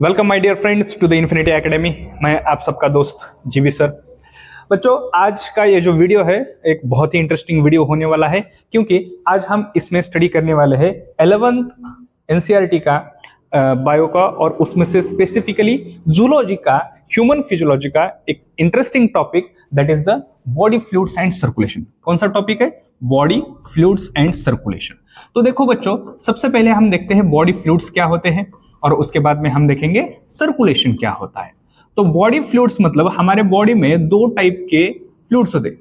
Welcome my dear friends to the Infinity Academy. मैं आप सबका दोस्त जीवी सर। बच्चों, आज का ये जो वीडियो है एक बहुत ही इंटरेस्टिंग वीडियो होने वाला है, क्योंकि आज हम इसमें स्टडी करने वाले हैं 11th एनसीईआरटी का बायो का, और उसमें से स्पेसिफिकली जूलॉजी का, ह्यूमन फिजियोलॉजी का एक interesting topic, that is the body fluids and circulation. कौन सा टॉपिक है? Body fluids and circulation. तो देखो बच्चों, सबसे पहले हम देखते हैं बॉडी फ्लूइड्स क्या होते हैं, और उसके बाद में हम देखेंगे सर्कुलेशन क्या होता है। तो बॉडी फ्लूइड्स मतलब हमारे बॉडी में दो टाइप के फ्लूइड्स होते हैं।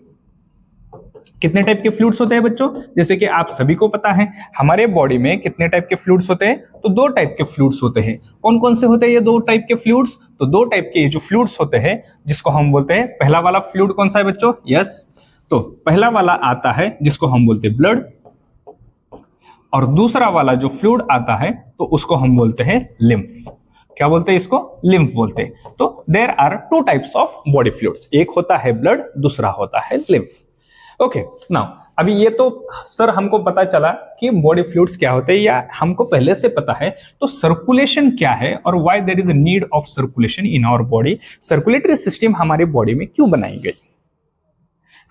कितने टाइप के फ्लूइड्स होते हैं बच्चों? जैसे कि आप सभी को पता है हमारे बॉडी में कितने टाइप के फ्लूइड्स होते हैं, तो दो टाइप के फ्लूइड्स होते हैं। कौन कौन से होते हैं ये दो टाइप के फ्लूइड्स? तो दो टाइप के जो फ्लूइड्स होते हैं जिसको हम बोलते हैं, पहला वाला फ्लूइड कौन सा है बच्चों? यस, तो पहला वाला आता है जिसको हम बोलते हैं ब्लड, और दूसरा वाला जो फ्लूइड आता है तो उसको हम बोलते हैं लिम्फ। क्या बोलते हैं इसको? लिम्फ बोलते हैं। तो there are two types of body fluids, एक होता है ब्लड, दूसरा होता है लिम्फ। ओके, नाउ अभी ये तो सर हमको पता चला कि बॉडी फ्लूइड्स क्या होते हैं, या हमको पहले से पता है। तो सर्कुलेशन क्या है और why there is a need of circulation in our body? Circulatory system हमारे बॉडी में क्यों बनाई गई?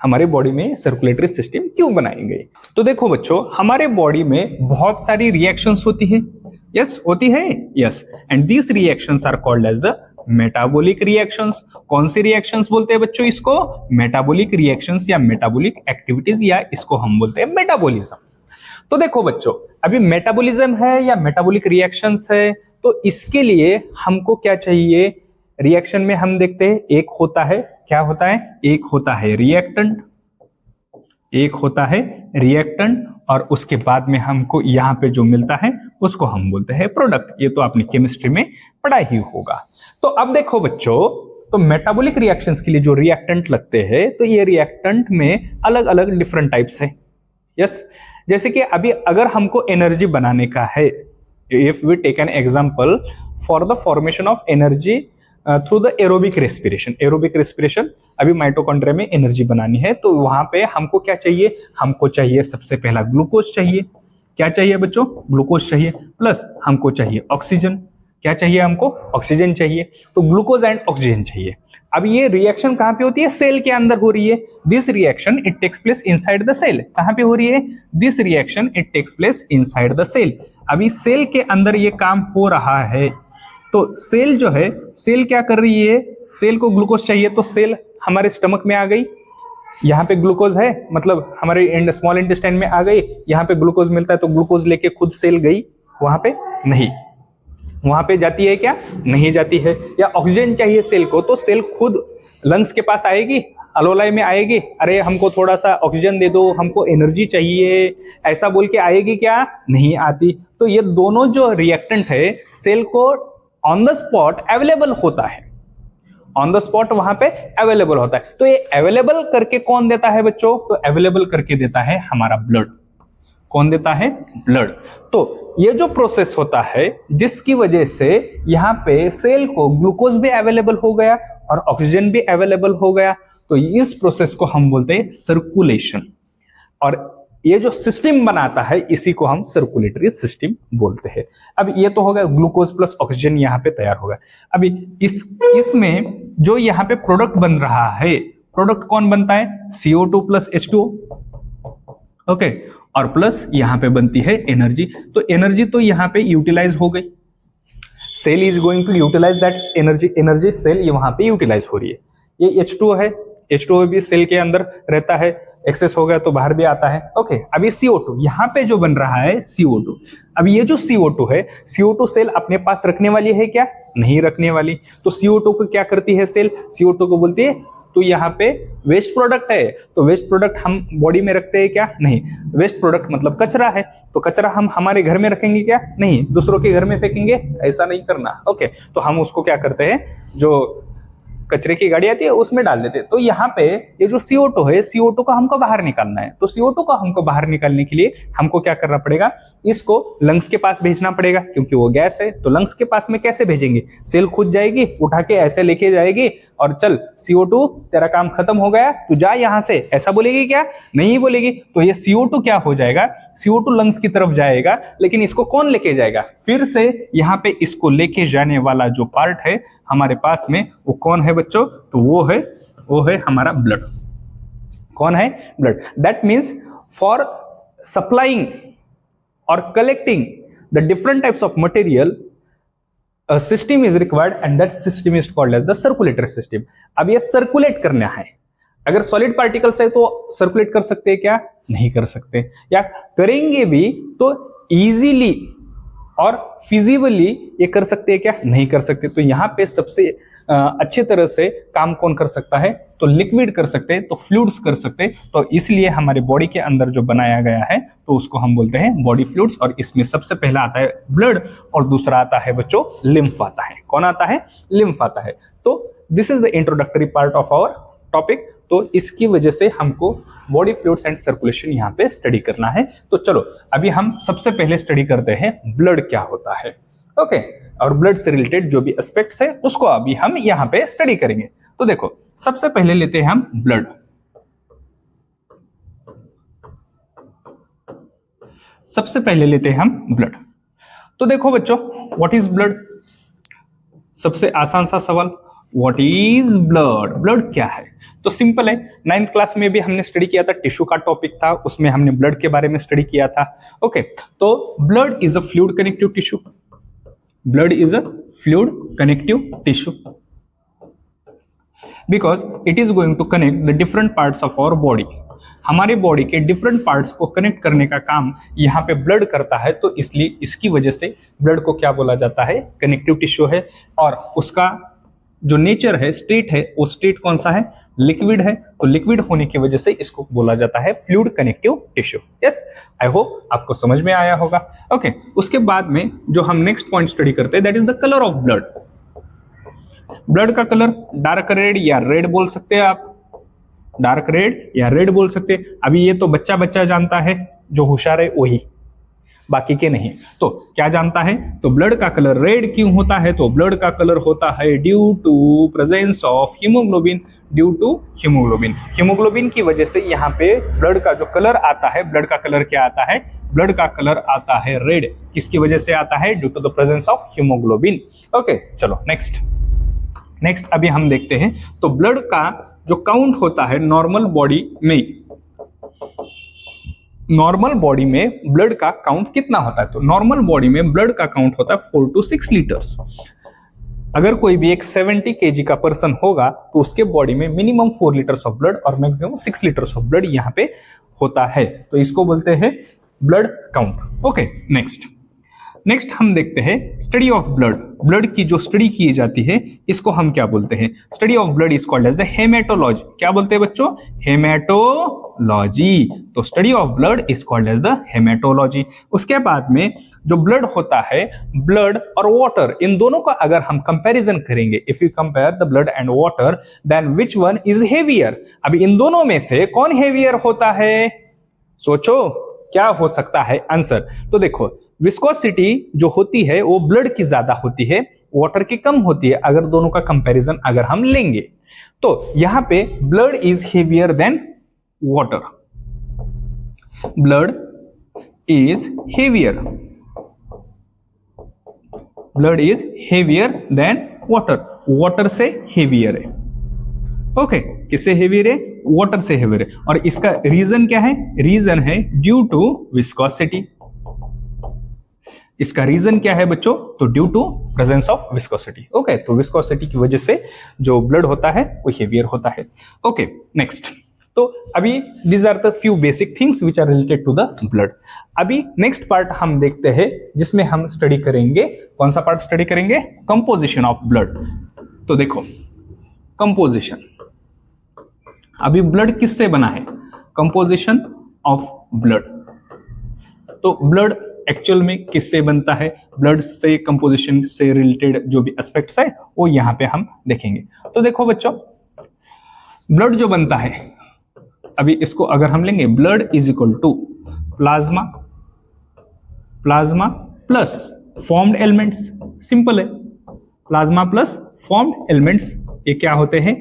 हमारे बॉडी में सर्कुलेटरी सिस्टम क्यों बनाई गई? तो देखो बच्चों, हमारे बॉडी में बहुत सारी रिएक्शंस होती है। यस, होती है। Yes, and these reactions are called as the metabolic reactions. कौन सी रिएक्शंस बोलते हैं बच्चों इसको? मेटाबॉलिक रिएक्शंस या मेटाबॉलिक एक्टिविटीज, या इसको हम बोलते हैं मेटाबॉलिज्म। तो देखो बच्चों, अभी मेटाबॉलिज्म है या मेटाबॉलिक रिएक्शंस है, तो इसके लिए हमको क्या चाहिए? रिएक्शन में हम देखते हैं एक होता है, क्या होता है? एक होता है रिएक्टेंट, एक होता है रिएक्टेंट, और उसके बाद में हमको यहां पे जो मिलता है उसको हम बोलते हैं प्रोडक्ट। ये तो आपने केमिस्ट्री में पढ़ा ही होगा। तो अब देखो बच्चों, तो मेटाबॉलिक रिएक्शंस के लिए जो रिएक्टेंट लगते हैं, तो ये रिएक्टेंट में अलग अलग डिफरेंट टाइप्स है। यस, जैसे कि अभी अगर हमको एनर्जी बनाने का है, if we take an example for the formation of energy through the aerobic respiration. Aerobic respiration, अभी माइटोकॉन्ड्रिया में एनर्जी बनानी है, तो वहां पे हमको क्या चाहिए? हमको चाहिए सबसे पहला ग्लूकोज चाहिए। क्या चाहिए बच्चों? ग्लूकोज चाहिए, प्लस हमको चाहिए ऑक्सीजन। क्या चाहिए हमको? ऑक्सीजन चाहिए। तो ग्लूकोज एंड ऑक्सीजन चाहिए। अब ये रिएक्शन कहां पे होती है? सेल के अंदर हो रही है। This reaction it takes place inside the cell. कहां पे हो रही है? This reaction it takes place inside the cell. अभी सेल के अंदर ये काम हो रहा है। तो सेल जो है, सेल क्या कर रही है? सेल को ग्लूकोज चाहिए, तो सेल हमारे स्टमक में आ गई। यहाँ पे ग्लूकोज है, मतलब हमारे स्मॉल इंटेस्टाइन में आ गई। यहाँ पे ग्लूकोज मिलता है, तो ग्लूकोज लेके खुद सेल गई वहां पे? नहीं। वहां पे जाती है क्या? नहीं जाती है। या ऑक्सीजन चाहिए सेल को, तो सेल खुद लंग्स के पास आएगी, अलोलाई में आएगी, अरे हमको थोड़ा सा ऑक्सीजन दे दो, हमको एनर्जी चाहिए, ऐसा बोल के आएगी क्या? नहीं आती। तो ये दोनों जो रिएक्टेंट है, सेल को ऑन द स्पॉट अवेलेबल होता है, ऑन द स्पॉट वहां पे अवेलेबल होता है। तो ये अवेलेबल करके कौन देता है बच्चों? तो अवेलेबल करके देता है हमारा ब्लड। कौन देता है? ब्लड। तो ये जो प्रोसेस होता है, जिसकी वजह से यहां पे सेल को ग्लूकोज भी अवेलेबल हो गया और ऑक्सीजन भी अवेलेबल हो गया, तो इस प्रोसेस को हम बोलते हैं सर्कुलेशन। और ये जो सिस्टम बनाता है, इसी को हम सर्कुलेटरी सिस्टम बोलते हैं। अब ये तो हो गया ग्लूकोज प्लस ऑक्सीजन यहाँ पे तैयार होगा। अभी इसमें जो यहाँ पे प्रोडक्ट बन रहा है, प्रोडक्ट कौन बनता है? CO2 plus H2O। ओके, और प्लस यहाँ पे बनती है एनर्जी। तो एनर्जी तो यहाँ पे यूटिलाइज हो गई। Cell is going to utilise that energy. Energy cell ये वहां पे यूटिलाइज हो रही है। ये H2O है, H2O भी सेल के अंदर रहता है, एक्सेस हो गया तो बाहर भी आता है। ओके, अभी CO2 यहाँ पे जो बन रहा है CO2। अब ये जो CO2 है, CO2 सेल अपने पास रखने वाली है क्या? नहीं रखने वाली। तो CO2 को क्या करती है सेल? CO2 को बोलती है तो यहाँ पे वेस्ट प्रोडक्ट है, तो वेस्ट प्रोडक्ट हम बॉडी में रखते हैं क्या? नहीं। वेस्ट प्रोडक्ट मतलब कचरा है, तो कचरा हम हमारे घर में रखेंगे क्या? नहीं। दूसरों के घर में फेंकेंगे? ऐसा नहीं करना। ओके, तो हम उसको क्या करते हैं, जो कचरे की गाड़ी आती है उसमें डाल देते हैं। तो यहाँ पे ये जो CO2 है, CO2 को हमको बाहर निकालना है। तो CO2 को हमको बाहर निकालने के लिए हमको क्या करना पड़ेगा? इसको लंग्स के पास भेजना पड़ेगा, क्योंकि वो गैस है। तो लंग्स के पास में कैसे भेजेंगे? सेल खुद जाएगी, उठा के ऐसे लेके जाएगी, और चल CO2 तेरा काम खत्म हो गया, तू जा यहां से, ऐसा बोलेगी क्या? नहीं बोलेगी। तो ये CO2 क्या हो जाएगा? CO2 लंग्स की तरफ जाएगा, लेकिन इसको कौन लेके जाएगा? फिर से यहाँ पे इसको लेके जाने वाला जो पार्ट है हमारे पास में, वो कौन है बच्चों? तो वो है हमारा ब्लड। कौन है? Blood. That means for supplying और collecting the different types of material a system is required and that system is called as the circulatory system। अब ये सर्कुलेट करना है। अगर सॉलिड पार्टिकल्स है तो सर्कुलेट कर सकते हैं क्या? नहीं कर सकते, या करेंगे भी तो इजीली और फिजिबली ये कर सकते हैं क्या? नहीं कर सकते। तो यहाँ पे सबसे अच्छे तरह से काम कौन कर सकता है? तो लिक्विड कर सकते हैं, तो फ्लूइड्स कर सकते हैं। तो इसलिए हमारे बॉडी के अंदर जो बनाया गया है तो उसको हम बोलते हैं बॉडी फ्लूइड्स, और इसमें सबसे पहला आता है ब्लड और दूसरा आता है बच्चों लिम्फ आता है। कौन आता है? लिम्फ आता है। तो this is the introductory part of our topic. तो इसकी वजह से हमको बॉडी फ्लूइड्स एंड सर्कुलेशन यहाँ पे स्टडी करना है। तो चलो अभी हम सबसे पहले स्टडी करते हैं ब्लड क्या होता है। ओके, और ब्लड से रिलेटेड जो भी एस्पेक्ट्स है उसको अभी हम यहाँ पे स्टडी करेंगे। तो देखो सबसे पहले लेते हैं हम ब्लड। सबसे पहले लेते हैं हम ब्लड। तो देखो बच्चों, व्हाट इज ब्लड? सबसे आसान सा सवाल, व्हाट इज ब्लड? ब्लड क्या है? तो सिंपल है, 9th क्लास में भी हमने स्टडी किया था, टिश्यू का टॉपिक था, उसमें हमने ब्लड के बारे में स्टडी किया था। ओके, तो blood is a fluid connective tissue. Blood is a fluid connective tissue because it is going to connect the different parts of our body. हमारे बॉडी के डिफरेंट पार्ट्स को कनेक्ट करने का काम यहाँ पे ब्लड करता है। तो इसलिए इसकी वजह से ब्लड को क्या बोला जाता है? कनेक्टिव टिश्यू है। और उसका जो नेचर है, स्टेट है, वो स्टेट कौन सा है? लिक्विड है। तो लिक्विड होने की वजह से इसको बोला जाता है fluid connective tissue. Yes, I hope आपको समझ में आया होगा। ओके, उसके बाद में जो हम नेक्स्ट पॉइंट स्टडी करते हैं that is the colour of blood. Blood का कलर डार्क रेड या रेड बोल सकते हैं आप, डार्क रेड या रेड बोल सकते हैं। अभी ये तो बच्चा बच्चा जानता है, जो होशियार है वही, बाकी के नहीं। तो क्या जानता है? तो ब्लड का कलर रेड क्यों होता है? तो ब्लड का कलर होता है due to presence of haemoglobin. Due to haemoglobin, haemoglobin की वजह से यहाँ पे ब्लड का जो कलर आता है, ब्लड का कलर क्या आता है? ब्लड का कलर आता है रेड। किसकी वजह से आता है? Due to the presence of haemoglobin. Okay, चलो नेक्स्ट अभी हम देखते हैं। तो ब्लड का जो काउंट होता है नॉर्मल बॉडी में ब्लड का काउंट कितना होता है? तो नॉर्मल बॉडी में ब्लड का काउंट होता है 4 to 6 लीटर्स। अगर कोई भी एक 70 kg का पर्सन होगा तो उसके बॉडी में मिनिमम 4 लीटर्स ऑफ ब्लड और मैक्सिमम 6 लीटर्स ऑफ ब्लड यहाँ पे होता है। तो इसको बोलते हैं ब्लड काउंट। ओके, नेक्स्ट हम देखते हैं स्टडी ऑफ ब्लड। ब्लड की जो स्टडी की जाती है इसको हम क्या बोलते हैं? Study of blood is called as the haematology. क्या बोलते हैं बच्चों? हेमेटोलॉजी। तो study of blood is called as the haematology. उसके बाद में जो ब्लड होता है, ब्लड और वाटर, इन दोनों का अगर हम कंपैरिजन करेंगे, if you compare the blood and water then which one is heavier? अभी इन दोनों में से कौन हेवियर होता है? सोचो क्या हो सकता है आंसर। तो देखो, विस्कोसिटी जो होती है वो ब्लड की ज्यादा होती है, वाटर की कम होती है। अगर दोनों का कंपैरिजन अगर हम लेंगे तो यहां पे blood is heavier than water. Blood is heavier, blood is heavier than water. Water से हेवियर है। ओके, किससे हेवियर है? वाटर से हेवियर है। और इसका रीजन क्या है? रीजन है ड्यू टू विस्कोसिटी। इसका रीजन क्या है बच्चों? तो due to presence of viscosity. Okay, तो विस्कोसिटी की वजह से जो ब्लड होता है वो हेवियर होता है। Okay, next. तो अभी these are the few basic things which are related to the blood. अभी नेक्स्ट पार्ट हम देखते हैं जिसमें हम स्टडी करेंगे, कौन सा पार्ट स्टडी करेंगे? Composition of blood. तो देखो, कंपोजिशन, अभी ब्लड किससे बना है? Composition of blood. तो ब्लड एक्चुअल में किससे बनता है? ब्लड से कंपोजिशन से रिलेटेड जो भी एस्पेक्ट्स है वो यहां पे हम देखेंगे। तो देखो बच्चों, ब्लड जो बनता है, अभी इसको अगर हम लेंगे, blood is equal to plasma plus formed elements. Simple है, प्लाज्मा प्लस फॉर्म्ड एलिमेंट्स ये क्या होते हैं,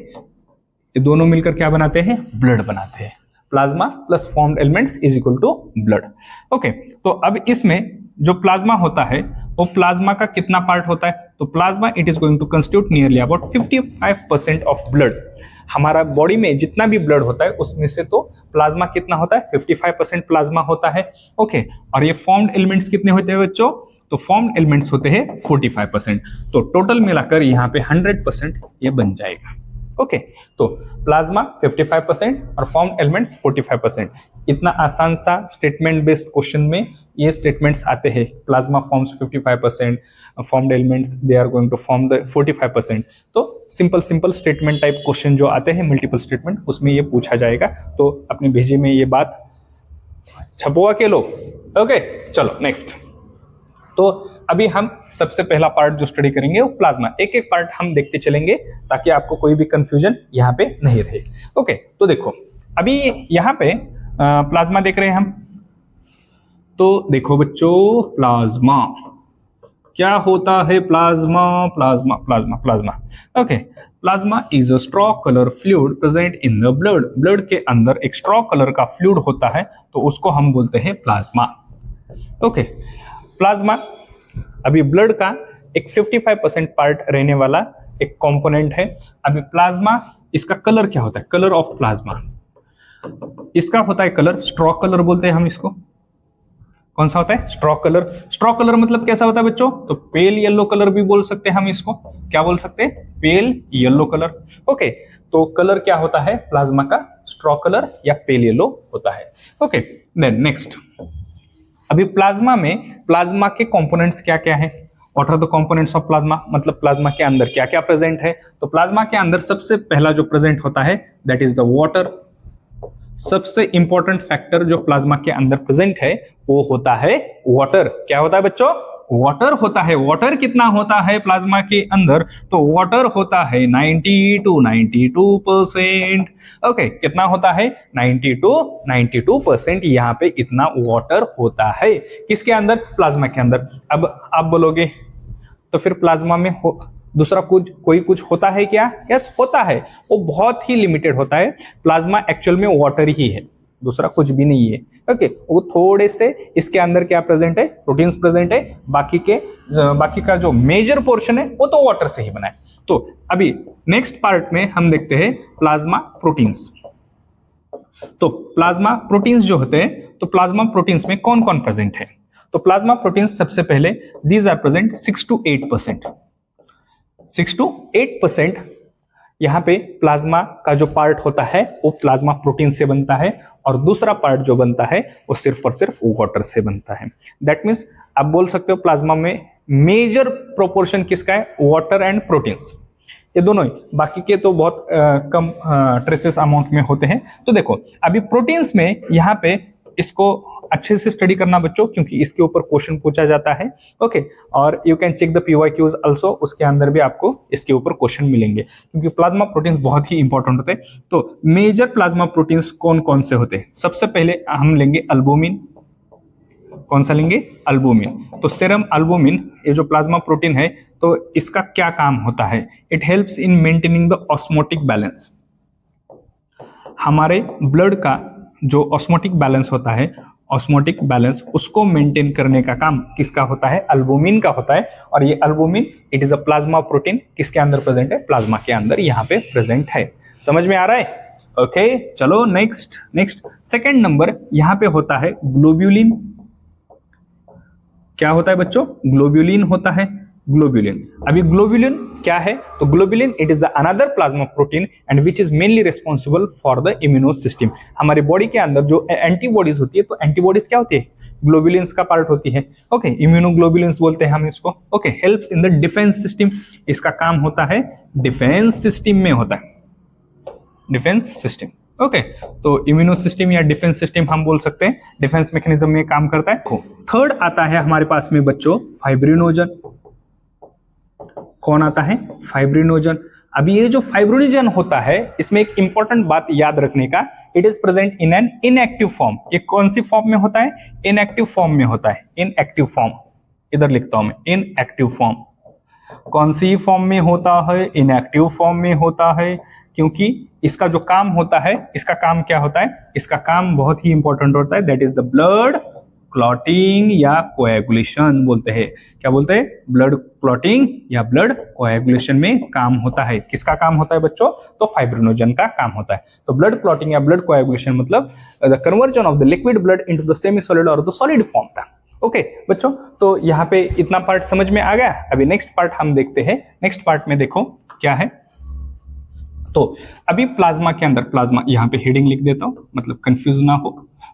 ये दोनों मिलकर क्या बनाते हैं, ब्लड बनाते हैं। Plasma plus formed elements is equal to blood. Okay, तो अब इसमें जो प्लाज्मा होता है वो प्लाज्मा का कितना पार्ट होता है, तो plasma it is going to constitute nearly about 55% of blood. हमारा बॉडी में जितना भी ब्लड होता है उसमें से तो प्लाज्मा कितना होता है, 55% प्लाज्मा होता है। ओके, और ये फॉर्म्ड एलिमेंट्स कितने होते हैं बच्चों, तो फॉर्म्ड एलिमेंट्स होते हैं 45%। तो टोटल मिलाकर यहाँ पे 100% ये बन जाएगा। ओके, तो प्लाज्मा 55% और फॉर्म्ड एलिमेंट्स 45%। इतना आसान सा स्टेटमेंट बेस्ड क्वेश्चन में ये स्टेटमेंट्स आते हैं, plasma forms 55%, formed elements they are going to form the 45%। तो सिंपल स्टेटमेंट टाइप क्वेश्चन जो आते हैं मल्टीपल स्टेटमेंट, उसमें ये पूछा जाएगा। तो अपने भेजे में ये बात छपवा के लो। ओके, चलो नेक्स्ट। तो अभी हम सबसे पहला पार्ट जो स्टडी करेंगे वो प्लाज्मा। एक एक पार्ट हम देखते चलेंगे ताकि आपको कोई भी कंफ्यूजन यहाँ पे नहीं रहे। ओके, तो देखो अभी यहाँ पे प्लाज्मा देख रहे हैं हम। तो देखो बच्चों, प्लाज्मा क्या होता है, plasma plasma plasma plasma. Okay, plasma is a straw colour fluid present in the blood. Blood के अंदर एक स्ट्रॉ कलर का फ्लूइड होता है, तो उसको हम बोलते हैं प्लाज्मा। ओके, प्लाज्मा अभी ब्लड का एक 55% पार्ट रहने वाला एक कंपोनेंट है। अभी प्लाज्मा, इसका कलर क्या होता है, कलर ऑफ प्लाज्मा, इसका होता है कलर स्ट्रॉ कलर बोलते हैं हम इसको। कौन सा होता है, स्ट्रॉ कलर। स्ट्रॉ कलर मतलब कैसा होता है बच्चों, तो पेल येलो कलर भी बोल सकते हैं हम इसको। क्या बोल सकते हैं, पेल येलो कलर। ओके, तो कलर क्या होता है प्लाज्मा का, स्ट्रॉ कलर या पेल येलो होता है। Okay, then next. अभी प्लाज्मा में प्लाज्मा के कंपोनेंट्स क्या क्या है, what are the components of plasma, मतलब प्लाज्मा के अंदर क्या क्या प्रेजेंट है। तो प्लाज्मा के अंदर सबसे पहला जो प्रेजेंट होता है दैट इज द वाटर। सबसे इंपॉर्टेंट फैक्टर जो प्लाज्मा के अंदर प्रेजेंट है वो होता है वाटर। क्या होता है बच्चों, वाटर होता है। वाटर कितना होता है प्लाज्मा के अंदर, तो वाटर होता है 90 to 92%। ओके, कितना होता है, 90 to 92% यहाँ पे इतना वाटर होता है। किसके अंदर, प्लाज्मा के अंदर। अब आप बोलोगे तो फिर प्लाज्मा में दूसरा कोई कुछ होता है क्या, यस होता है, वो बहुत ही लिमिटेड होता है। प्लाज्मा एक्चुअल में वाटर ही है, दूसरा कुछ भी नहीं है। ओके, वो थोड़े से इसके अंदर क्या प्रेजेंट है, प्रोटीन्स प्रेजेंट है। बाकी का जो मेजर पोर्शन है वो तो वाटर से ही बना है। तो अभी नेक्स्ट पार्ट में हम देखते हैं प्लाज्मा प्रोटीन्स। तो प्लाज्मा प्रोटीन्स जो होते हैं, तो प्लाज्मा प्रोटीन्स में कौन कौन प्रेजेंट है, तो प्लाज्मा प्रोटीन्स सबसे पहले these are present 6 to 8%। 6 to 8% यहाँ पे प्लाज्मा का जो पार्ट होता है वो प्लाज्मा प्रोटीन से बनता है, और दूसरा पार्ट जो बनता है वो सिर्फ और सिर्फ वाटर से बनता है। दैट मीन्स आप बोल सकते हो प्लाज्मा में मेजर प्रोपोर्शन किसका है, वाटर एंड प्रोटीन्स, ये दोनों ही। बाकी के तो बहुत कम ट्रेसेस अमाउंट में होते हैं। तो देखो अभी प्रोटीन्स में यहाँ पे इसको अच्छे से स्टडी करना बच्चों, क्योंकि इसके ऊपर क्वेश्चन पूछा जाता है। ओके, और you can check the PYQs also, उसके अंदर भी आपको इसके ऊपर क्वेश्चन मिलेंगे, क्योंकि प्लाज्मा प्रोटीन्स बहुत ही इंपॉर्टेंट होते हैं। तो मेजर प्लाज्मा प्रोटीन्स कौन कौन से होते हैं, सबसे पहले हम लेंगे अल्बुमिन। कौन सा लेंगे, अल्बुमिन। तो सेरम अल्बुमिन ये जो प्लाज्मा प्रोटीन है, तो इसका क्या काम होता है, it helps in maintaining the osmotic balance. हमारे ब्लड का जो ऑस्मोटिक बैलेंस होता है, ऑस्मोटिक बैलेंस उसको मेंटेन करने का काम किसका होता है, अल्बुमिन का होता है। और ये albumin it is a plasma protein, किसके अंदर प्रेजेंट है, प्लाज्मा के अंदर यहाँ पे प्रेजेंट है। समझ में आ रहा है। ओके, चलो नेक्स्ट। सेकंड नंबर यहाँ पे होता है ग्लोब्यूलिन। क्या होता है बच्चों, ग्लोब्यूलिन होता है, ग्लोब्यूलिन। अभी ग्लोब्यूलिन क्या है, तो globulin it is the another plasma protein and which is mainly responsible for the immuno system. हमारे बॉडी के अंदर जो एंटीबॉडीज होती है, तो एंटीबॉडीज क्या होती है, ग्लोब्यूलिन्स का पार्ट होती है। ओके, इम्यूनोग्लोब्यूलिन्स बोलते हैं हम इसको। Okay, helps in the defence system, इसका काम होता है डिफेंस सिस्टम में होता है, डिफेंस सिस्टम। ओके, तो इम्यूनो सिस्टम या डिफेंस सिस्टम हम बोल सकते हैं, डिफेंस मैकेनिज्म में काम करता है। थर्ड आता है हमारे पास में बच्चों फाइब्रिनोजन। कौन आता है, फाइब्रिनोजन। अभी ये जो फाइब्रिनोजन होता है, इसमें एक इंपॉर्टेंट बात याद रखने का, it is present in an inactive form. ये कौन सी फॉर्म में होता है, इनएक्टिव फॉर्म में होता है, इनएक्टिव फॉर्म। इधर लिखता हूं मैं, इनएक्टिव फॉर्म। कौन सी फॉर्म में होता है? इनएक्टिव फॉर्म में होता है, क्योंकि इसका जो काम होता है, इसका काम क्या होता है? इसका काम बहुत ही इंपॉर्टेंट होता है, that is the blood clotting या कोएगुलेशन बोलते हैं। क्या बोलते हैं? ब्लड क्लॉटिंग या ब्लड कोएगुलेशन में काम होता है। किसका काम होता है बच्चों? तो फाइब्रिनोजन का काम होता है। तो ब्लड क्लॉटिंग या ब्लड कोएगुलेशन मतलब the conversion of the liquid blood into the semi solid और द सॉलिड फॉर्म था। ओके बच्चों, तो यहाँ पे इतना पार्ट समझ में आ गया। अभी नेक्स्ट पार्ट हम देखते हैं। नेक्स्ट पार्ट में देखो क्या है। तो अभी प्लाज्मा के अंदर, प्लाज्मा यहाँ पे हेडिंग लिख देता हूं, मतलब कंफ्यूज ना हो।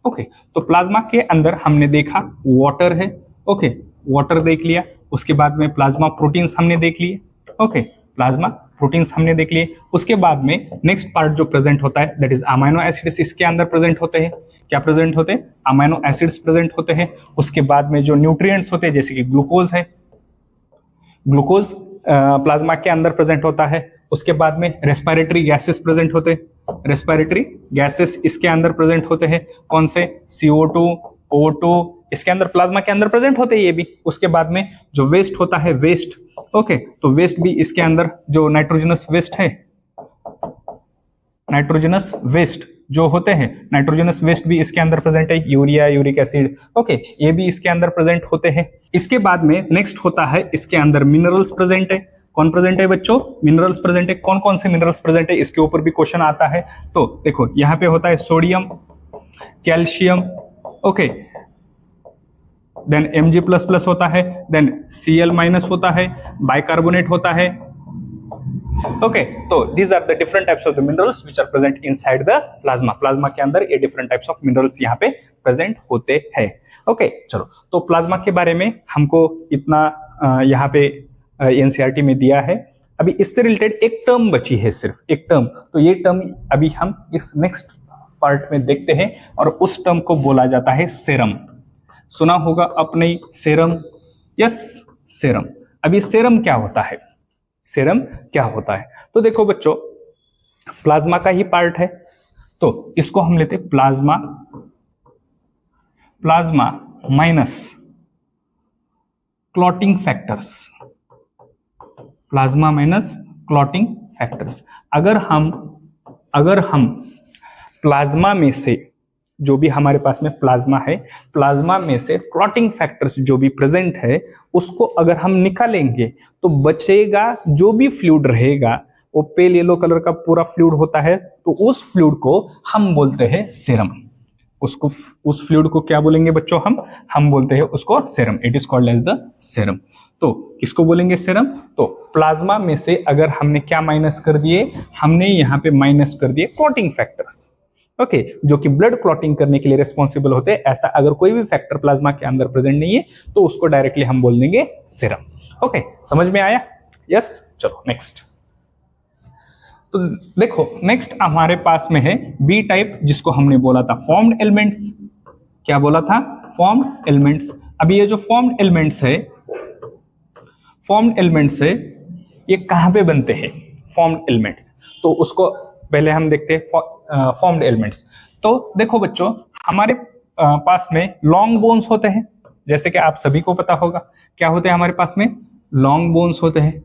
ओके, तो प्लाज्मा के अंदर हमने देखा वाटर है। ओके, वाटर देख लिया। उसके बाद में प्लाज्मा प्रोटीन्स हमने देख लिए। ओके, प्लाज्मा प्रोटीन्स हमने देख लिए। उसके बाद में नेक्स्ट पार्ट जो प्रेजेंट होता है दैट इज अमाइनो एसिड्स इसके अंदर प्रेजेंट होते हैं। क्या प्रेजेंट होते हैं? अमाइनो एसिड्स प्रेजेंट होते हैं। उसके बाद में जो न्यूट्रिएंट्स होते हैं जैसे कि ग्लूकोज है, ग्लूकोज प्लाज्मा के अंदर प्रेजेंट होता है। उसके बाद में रेस्पिरेटरी गैसेस प्रेजेंट होते हैं, रेस्पिरेटरी गैसेस इसके अंदर प्रेजेंट होते हैं। कौन से? CO2, O2 इसके अंदर, प्लाज्मा के अंदर प्रेजेंट होते हैं ये भी। उसके बाद में जो वेस्ट होता है, वेस्ट, ओके, तो वेस्ट भी इसके अंदर, जो नाइट्रोजनस वेस्ट है, नाइट्रोजनस वेस्ट जो होते हैं, नाइट्रोजनस वेस्ट भी इसके अंदर प्रेजेंट है। यूरिया, यूरिक एसिड, ओके, ये भी इसके अंदर प्रेजेंट होते हैं। इसके बाद में नेक्स्ट होता है, इसके अंदर मिनरल्स प्रेजेंट है। कौन प्रेजेंट है बच्चों? मिनरल्स प्रेजेंट है। कौन कौन से मिनरल्स प्रेजेंट है इसके ऊपर भी क्वेश्चन आता है। तो देखो यहाँ पे होता है sodium, calcium, okay, then Mg++ होता है, देन Cl- होता है, बाइकार्बोनेट होता है। ओके, तो these are the different types of the minerals which are present inside the plasma. Plasma के अंदर ये डिफरेंट टाइप्स ऑफ मिनरल्स यहाँ पे प्रेजेंट होते हैं। ओके, चलो, तो प्लाज्मा के बारे में हमको इतना यहाँ पे एनसीईआरटी में दिया है। अभी इससे रिलेटेड एक टर्म बची है, सिर्फ एक टर्म। तो ये टर्म अभी हम इस नेक्स्ट पार्ट में देखते हैं, और उस टर्म को बोला जाता है सेरम। सुना होगा अपने सेरम? Yes, serum. अभी सेरम क्या होता है? सेरम क्या होता है? तो देखो बच्चों, प्लाज्मा का ही पार्ट है, तो इसको हम लेते हैं plasma, plasma minus clotting factors, plasma minus clotting factors. अगर हम प्लाज्मा में से, जो भी हमारे पास में प्लाज्मा है, प्लाज्मा में से क्लॉटिंग फैक्टर्स जो भी प्रेजेंट है उसको अगर हम निकालेंगे तो बचेगा जो भी फ्लूइड रहेगा, वो पेल येलो कलर का पूरा फ्लूइड होता है, तो उस फ्लूइड को हम बोलते हैं सेरम। उसको, उस फ्लूइड को क्या बोलेंगे बच्चों? हम बोलते हैं उसको serum. It is called as the serum. तो किसको बोलेंगे सेरम? तो प्लाज्मा में से अगर हमने क्या माइनस कर दिए? हमने यहाँ पे माइनस कर दिए क्लॉटिंग फैक्टर्स, ओके, जो कि ब्लड क्लॉटिंग करने के लिए रिस्पॉन्सिबल होते हैं। ऐसा अगर कोई भी फैक्टर प्लाज्मा के अंदर प्रेजेंट नहीं है तो उसको डायरेक्टली हम बोल देंगे सेरम। ओके, समझ में आया? यस, चलो नेक्स्ट। तो देखो, नेक्स्ट हमारे पास में है बी टाइप, जिसको हमने बोला था फॉर्म्ड एलिमेंट्स। क्या बोला था? Formed elements. अभी ये जो फॉर्म्ड एलिमेंट्स है, फॉर्म्ड एलिमेंट्स है, ये कहां पे बनते हैं फॉर्म्ड एलिमेंट्स? तो उसको पहले हम देखते हैं फॉर्म्ड एलिमेंट्स। तो देखो बच्चों, हमारे पास में लॉन्ग बोन्स होते हैं, जैसे कि आप सभी को पता होगा। क्या होते हैं हमारे पास में? लॉन्ग बोन्स होते हैं।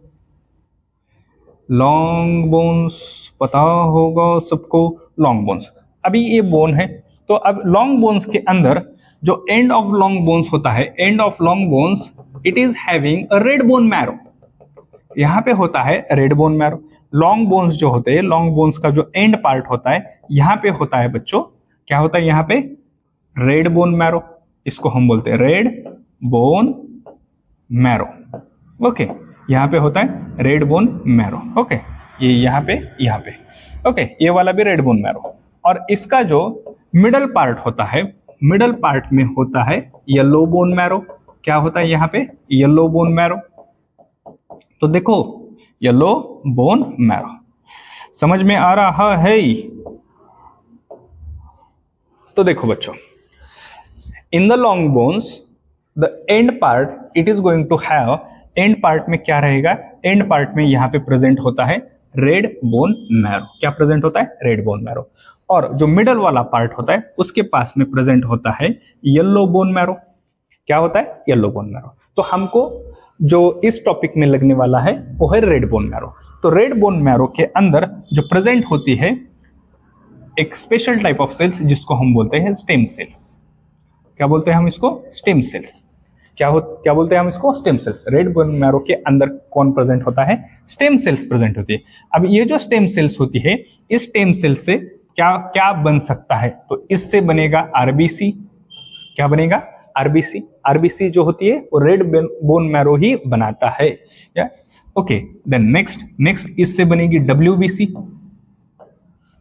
लॉन्ग बोन्स पता होगा सबको, लॉन्ग बोन्स। अभी ये बोन है, तो अब लॉन्ग बोन्स के अंदर जो एंड ऑफ लॉन्ग बोन्स होता है, end of long bones, it is having a red bone marrow. यहाँ पे होता है red bone marrow. Long bones जो होते हैं, लॉन्ग बोन्स का जो एंड पार्ट होता है, यहाँ पे होता है बच्चों, क्या होता है यहाँ पे? Red bone marrow. इसको हम बोलते हैं रेड बोन मैरो। ओके, यहाँ पे होता है रेड बोन मैरो। ओके, ये यहाँ पे, यहाँ पे, ओके, ये वाला भी रेड बोन मैरो। और इसका जो मिडल पार्ट होता है, मिडल पार्ट में होता है येलो बोन मैरो। क्या होता है यहाँ पे? Yellow bone marrow. तो देखो, येलो बोन मैरो समझ में आ रहा है? तो देखो बच्चों, in the long bones the end part it is going to have, end part में क्या रहेगा? एंड पार्ट में यहाँ पे प्रेजेंट होता है रेड बोन मैरो। क्या प्रेजेंट होता है? Red bone marrow. और जो मिडल वाला पार्ट होता है उसके पास में प्रेजेंट होता है येलो बोन मैरो। क्या होता है? Yellow bone marrow. तो हमको जो इस टॉपिक में लगने वाला है वो है रेड बोन मैरो। तो रेड बोन मैरो के अंदर जो प्रेजेंट होती है एक स्पेशल टाइप ऑफ सेल्स जिसको हम बोलते हैं स्टेम सेल्स। क्या बोलते हैं हम इसको? Stem cells. क्या बोलते हैं हम इसको? Stem cells. Red bone marrow के अंदर कौन प्रेजेंट होता है? स्टेम सेल्स प्रेजेंट होती है। अब ये जो स्टेम सेल्स होती है, इस स्टेम सेल से क्या क्या बन सकता है? तो इससे बनेगा आरबीसी। क्या बनेगा? आरबीसी। आरबीसी जो होती है वो रेड बोन मैरो ही बनाता है। या ओके, देन नेक्स्ट इससे बनेगी डब्ल्यूबीसी।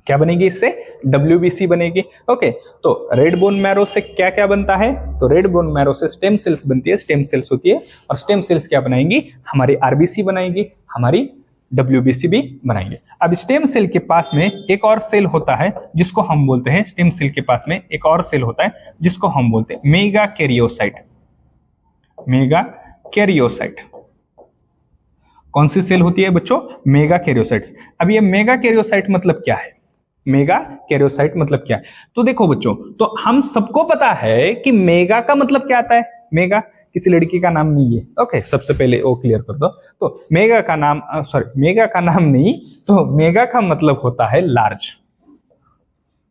क्या बनेगी? इससे डब्ल्यूबीसी बनेगी। ओके, तो रेड बोन मैरो से क्या क्या बनता है? तो रेड बोन मैरो से स्टेम सेल्स बनती है, स्टेम सेल्स होती है, और स्टेम सेल्स क्या बनाएंगी? हमारी आरबीसी बनाएंगी, हमारी डब्ल्यूबीसी भी बनाएंगे। अब स्टेम सेल के पास में एक और सेल होता है जिसको हम बोलते हैं, स्टेम सेल के पास में एक और सेल होता है जिसको हम बोलते हैं मेगा कैरियोसाइट। मेगा कैरियोसाइट कौन सी सेल होती है बच्चों? Mega karyocytes. अब ये मेगा कैरियोसाइट मतलब क्या है? मेगा कैरियोसाइट मतलब क्या है? तो देखो बच्चों, तो हम सबको पता है कि मेगा का मतलब क्या आता है। मेगा किसी लड़की का नाम नहीं है। ओके, सबसे पहले वो क्लियर कर दो। तो मेगा का नाम मेगा का नाम नहीं, तो मेगा का मतलब होता है लार्ज।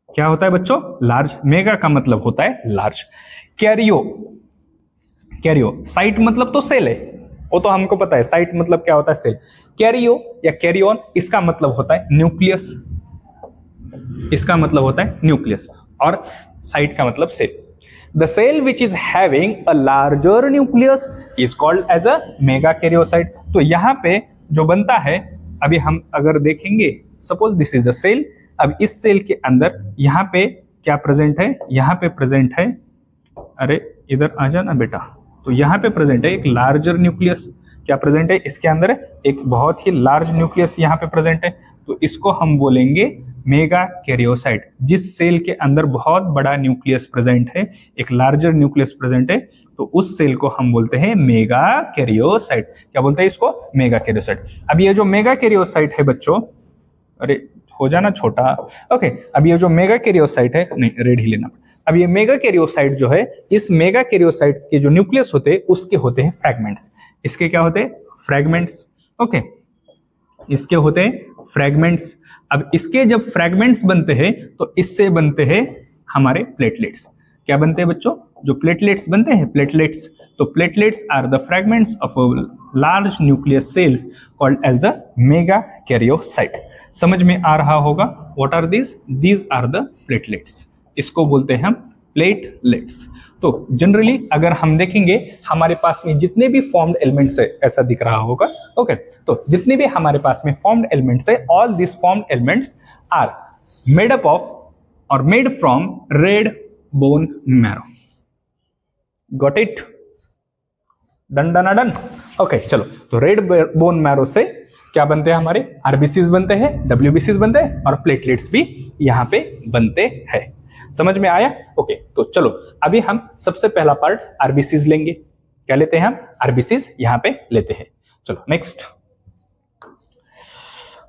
क्या होता है बच्चों? लार्ज। मेगा का मतलब होता है लार्ज। कैरियो साइट मतलब तो सेल है, वो तो हमको पता है। साइट मतलब क्या होता है? सेल। कैरियो या कैरियोन, इसका मतलब होता है न्यूक्लियस। इसका मतलब होता है न्यूक्लियस, और साइट का मतलब cell. The cell which is having a larger nucleus is called as a megakaryocyte। तो यहाँ पे जो बनता है, अभी हम अगर देखेंगे, suppose this is a cell. अब इस सेल के अंदर यहाँ पे क्या प्रेजेंट है? यहाँ पे प्रेजेंट है, अरे इधर आ जाना बेटा। तो यहाँ पे प्रेजेंट है एक लार्जर न्यूक्लियस। क्या प्रेजेंट है इसके अंदर? एक बहुत ही लार्ज न्यूक्लियस यहाँ पे प्रेजेंट है। तो इसको हम बोलेंगे मेगा कैरियोसाइट। जिस सेल के अंदर बहुत बड़ा न्यूक्लियस प्रेजेंट है, एक लार्जर न्यूक्लियस प्रेजेंट है, तो उस सेल को हम बोलते हैं मेगा कैरियोसाइट। क्या बोलते हैं इसको? Mega karyocyte. अब ये जो मेगा कैरियोसाइट है बच्चों, अरे हो जाना छोटा। ओके, अब ये जो मेगा कैरियोसाइट है, नहीं रेड ही लेना। अब ये मेगा कैरियोसाइट जो है, इस मेगा कैरियोसाइट के जो न्यूक्लियस होते हैं उसके होते हैं फ्रैगमेंट्स। इसके क्या होते हैं? फ्रैगमेंट्स। ओके, इसके होते हैं फ्रैगमेंट्स। अब इसके जब फ्रैगमेंट्स बनते हैं तो इससे बनते हैं हमारे प्लेटलेट्स। क्या बनते हैं बच्चों? जो प्लेटलेट्स बनते हैं, प्लेटलेट्स। तो platelets are the fragments of large nucleus cells called as the megakaryocyte. समझ में आ रहा होगा? What are these are the platelets. इसको बोलते हैं हम प्लेटलेट्स। तो जनरली अगर हम देखेंगे हमारे पास में जितने भी फॉर्म्ड एलिमेंट्स है, ऐसा दिख रहा होगा। ओके, तो जितने भी हमारे पास में फॉर्म्ड एलिमेंट्स है, all this formed elements are made up of और made from red bone marrow. Got it? Done done done. Okay, चलो। तो रेड बोन मैरो से क्या बनते हैं? हमारे आरबीसीज बनते हैं, डब्ल्यूबीसीज बनते हैं, और प्लेटलेट्स भी यहाँ पे बनते हैं। समझ में आया? ओके, तो चलो अभी हम सबसे पहला पार्ट आरबीसीज लेंगे। क्या लेते हैं हम? आरबीसीज यहाँ पे लेते हैं। चलो नेक्स्ट।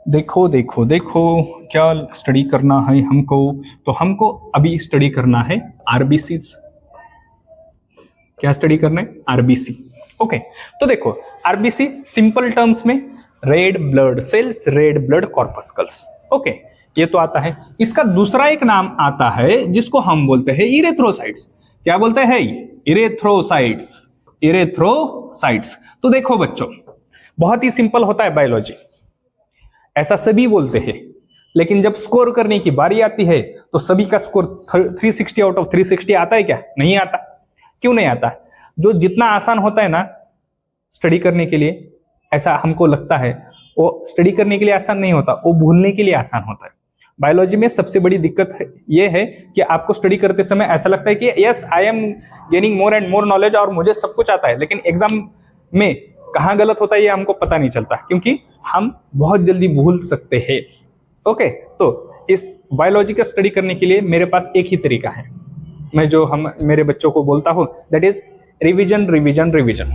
देखो देखो देखो क्या स्टडी करना है हमको। तो हमको अभी स्टडी करना है आरबीसीज। क्या स्टडी करना है? आरबीसी। ओके, तो देखो आरबीसी सिंपल टर्म्स में red blood cells, red blood corpuscles. Okay, ये तो आता है। इसका दूसरा एक नाम आता है जिसको हम बोलते हैं इरेथ्रोसाइट्स। क्या बोलते हैं? इरेथ्रोसाइट्स। इरेथ्रोसाइट्स। तो देखो बच्चों, बहुत ही सिंपल होता है बायोलॉजी, ऐसा सभी बोलते हैं, लेकिन जब स्कोर करने की बारी आती है तो सभी का स्कोर 360 आउट ऑफ 360 आता है क्या? नहीं आता। क्यों नहीं आता? जो जितना आसान होता है ना स्टडी करने के लिए, ऐसा हमको लगता है, वो स्टडी करने के लिए आसान नहीं होता, वो भूलने के लिए आसान होता है। बायोलॉजी में सबसे बड़ी दिक्कत ये है कि आपको स्टडी करते समय ऐसा लगता है कि yes I am gaining more and more knowledge और मुझे सब कुछ आता है, लेकिन एग्जाम में कहाँ गलत होता है ये हमको पता नहीं चलता, क्योंकि हम बहुत जल्दी भूल सकते हैं। ओके, तो इस बायोलॉजी का स्टडी करने के लिए मेरे पास एक ही तरीका है, मैं जो मेरे बच्चों को बोलता हूँ, that is revision revision revision.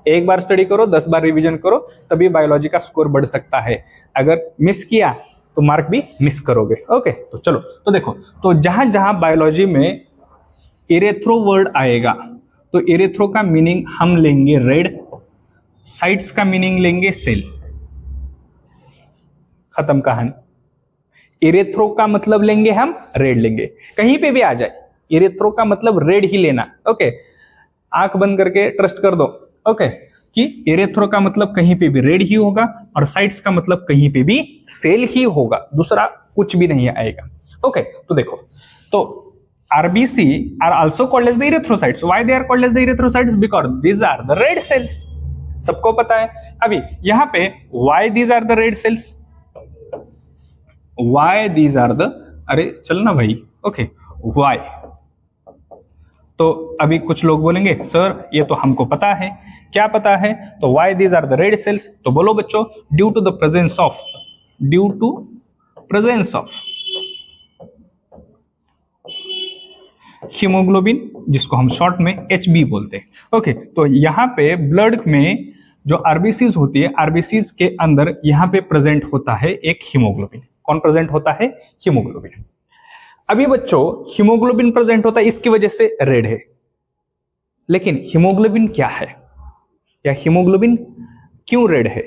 एक बार स्टडी करो, 10 बार रिवीजन करो, तभी बायोलॉजी का स्कोर बढ़ सकता है। अगर मिस किया तो मार्क भी मिस करोगे। ओके, तो चलो, तो देखो, तो जहां जहां बायोलॉजी में इरेथ्रो वर्ड आएगा तो एरेथ्रो का मीनिंग हम लेंगे रेड, साइट्स का मीनिंग लेंगे सेल। खत्म कहानी। एरेथ्रो का मतलब लेंगे हम रेड लेंगे, कहीं पे भी आ जाए एरेथ्रो का मतलब रेड ही लेना। ओके, आंख बंद करके ट्रस्ट कर दो। ओके, कि एरेथ्रो का मतलब कहीं पे भी रेड ही होगा और साइट्स का मतलब कहीं पे भी सेल ही होगा, दूसरा कुछ भी नहीं आएगा। ओके, तो देखो, तो RBC are also called as the erythrocytes. Why they are called as the erythrocytes? Because these are the red cells. सबको पता है। अभी यहां पे why these are the red cells? Why these are the, अरे चलना भाई। Okay, why? तो अभी कुछ लोग बोलेंगे सर ये तो हमको पता है। क्या पता है? तो why these are the red cells? तो बोलो बच्चों, due to presence of haemoglobin, जिसको हम शॉर्ट में HB बोलते हैं। ओके, तो यहाँ पे ब्लड में जो आरबीसीज होती है, आरबीसीज के अंदर यहाँ पे प्रेजेंट होता है एक हीमोग्लोबिन। कौन प्रेजेंट होता है? हीमोग्लोबिन। अभी बच्चों हीमोग्लोबिन प्रेजेंट होता है, इसकी वजह से रेड है। लेकिन हीमोग्लोबिन क्या है या हीमोग्लोबिन क्यों रेड है?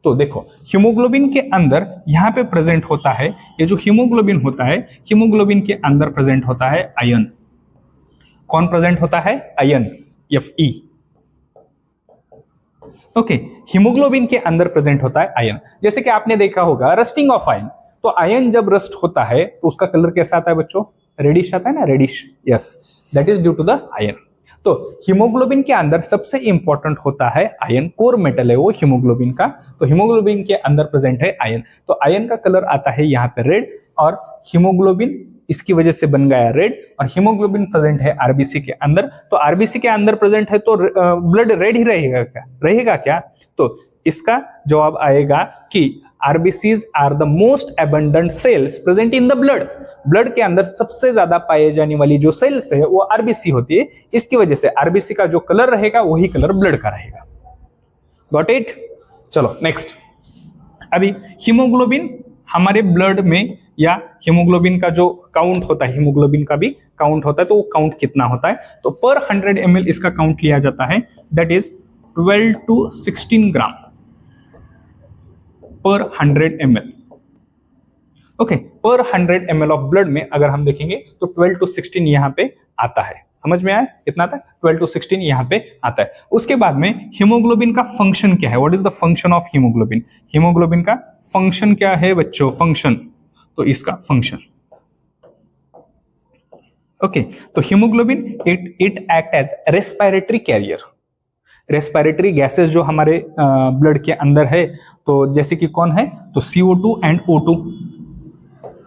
तो देखो, हीमोग्लोबिन के अंदर यहाँ पे प्रेजेंट होता है, ये जो हीमोग्लोबिन होता है, हीमोग्लोबिन के अंदर प्रेजेंट होता है आयन। कौन प्रेजेंट होता है? Ion, Fe। ओके, हीमोग्लोबिन के अंदर प्रेजेंट होता है आयन। जैसे कि आपने देखा होगा रस्टिंग ऑफ आयन, तो आयन जब रस्ट होता है तो उसका कलर कैसा आता है बच्चों? रेडिश आता है ना, reddish. Yes, that is due to the iron. तो हीमोग्लोबिन के अंदर सबसे इंपॉर्टेंट होता है आयन, कोर मेटल है वो हीमोग्लोबिन का। तो हीमोग्लोबिन के अंदर प्रेजेंट है आयन, तो आयन का कलर आता है यहाँ पे रेड, और हीमोग्लोबिन इसकी वजह से बन गया रेड। और हीमोग्लोबिन प्रेजेंट है आरबीसी के अंदर, तो आरबीसी के अंदर प्रेजेंट है तो ब्लड रेड ही रहेगा क्या? रहेगा क्या? तो इसका जवाब आएगा कि RBCs are the most abundant cells present in the blood. Blood के अंदर सबसे ज्यादा पाए जाने वाली जो सेल्स है वो आरबीसी होती है। इसकी वजह से आरबीसी का जो कलर रहेगा वही कलर ब्लड का रहेगा। Got it? चलो नेक्स्ट। अभी हीमोग्लोबिन हमारे ब्लड में, या हीमोग्लोबिन का जो काउंट होता है, हीमोग्लोबिन का भी काउंट होता है, तो वो काउंट कितना होता है? तो पर 100 ml इसका काउंट लिया जाता है, दैट इज 12 to 16 ग्राम पर 100 ml। ओके, पर 100 ml ऑफ ब्लड में अगर हम देखेंगे तो 12 to 16 यहाँ पे आता है। समझ में आया कितना आता है? 12 to 16 यहाँ पे आता है। उसके बाद में हीमोग्लोबिन का फंक्शन क्या है? What is the function of haemoglobin? Haemoglobin का फंक्शन क्या है बच्चों? फंक्शन, तो इसका फंक्शन, ओके, तो haemoglobin it act as respiratory carrier. Respiratory gases जो हमारे ब्लड के अंदर है, तो जैसे कि कौन है? तो CO2 and O2,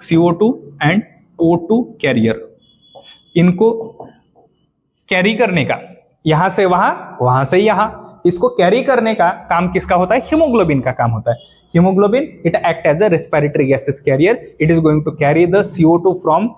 CO2 and O2 carrier. इनको कैरी करने का, यहां से वहां, वहां से यहां, इसको कैरी करने का काम किसका होता है? हीमोग्लोबिन का काम होता है। Haemoglobin it act as a respiratory gases carrier. It is going to carry the CO2 from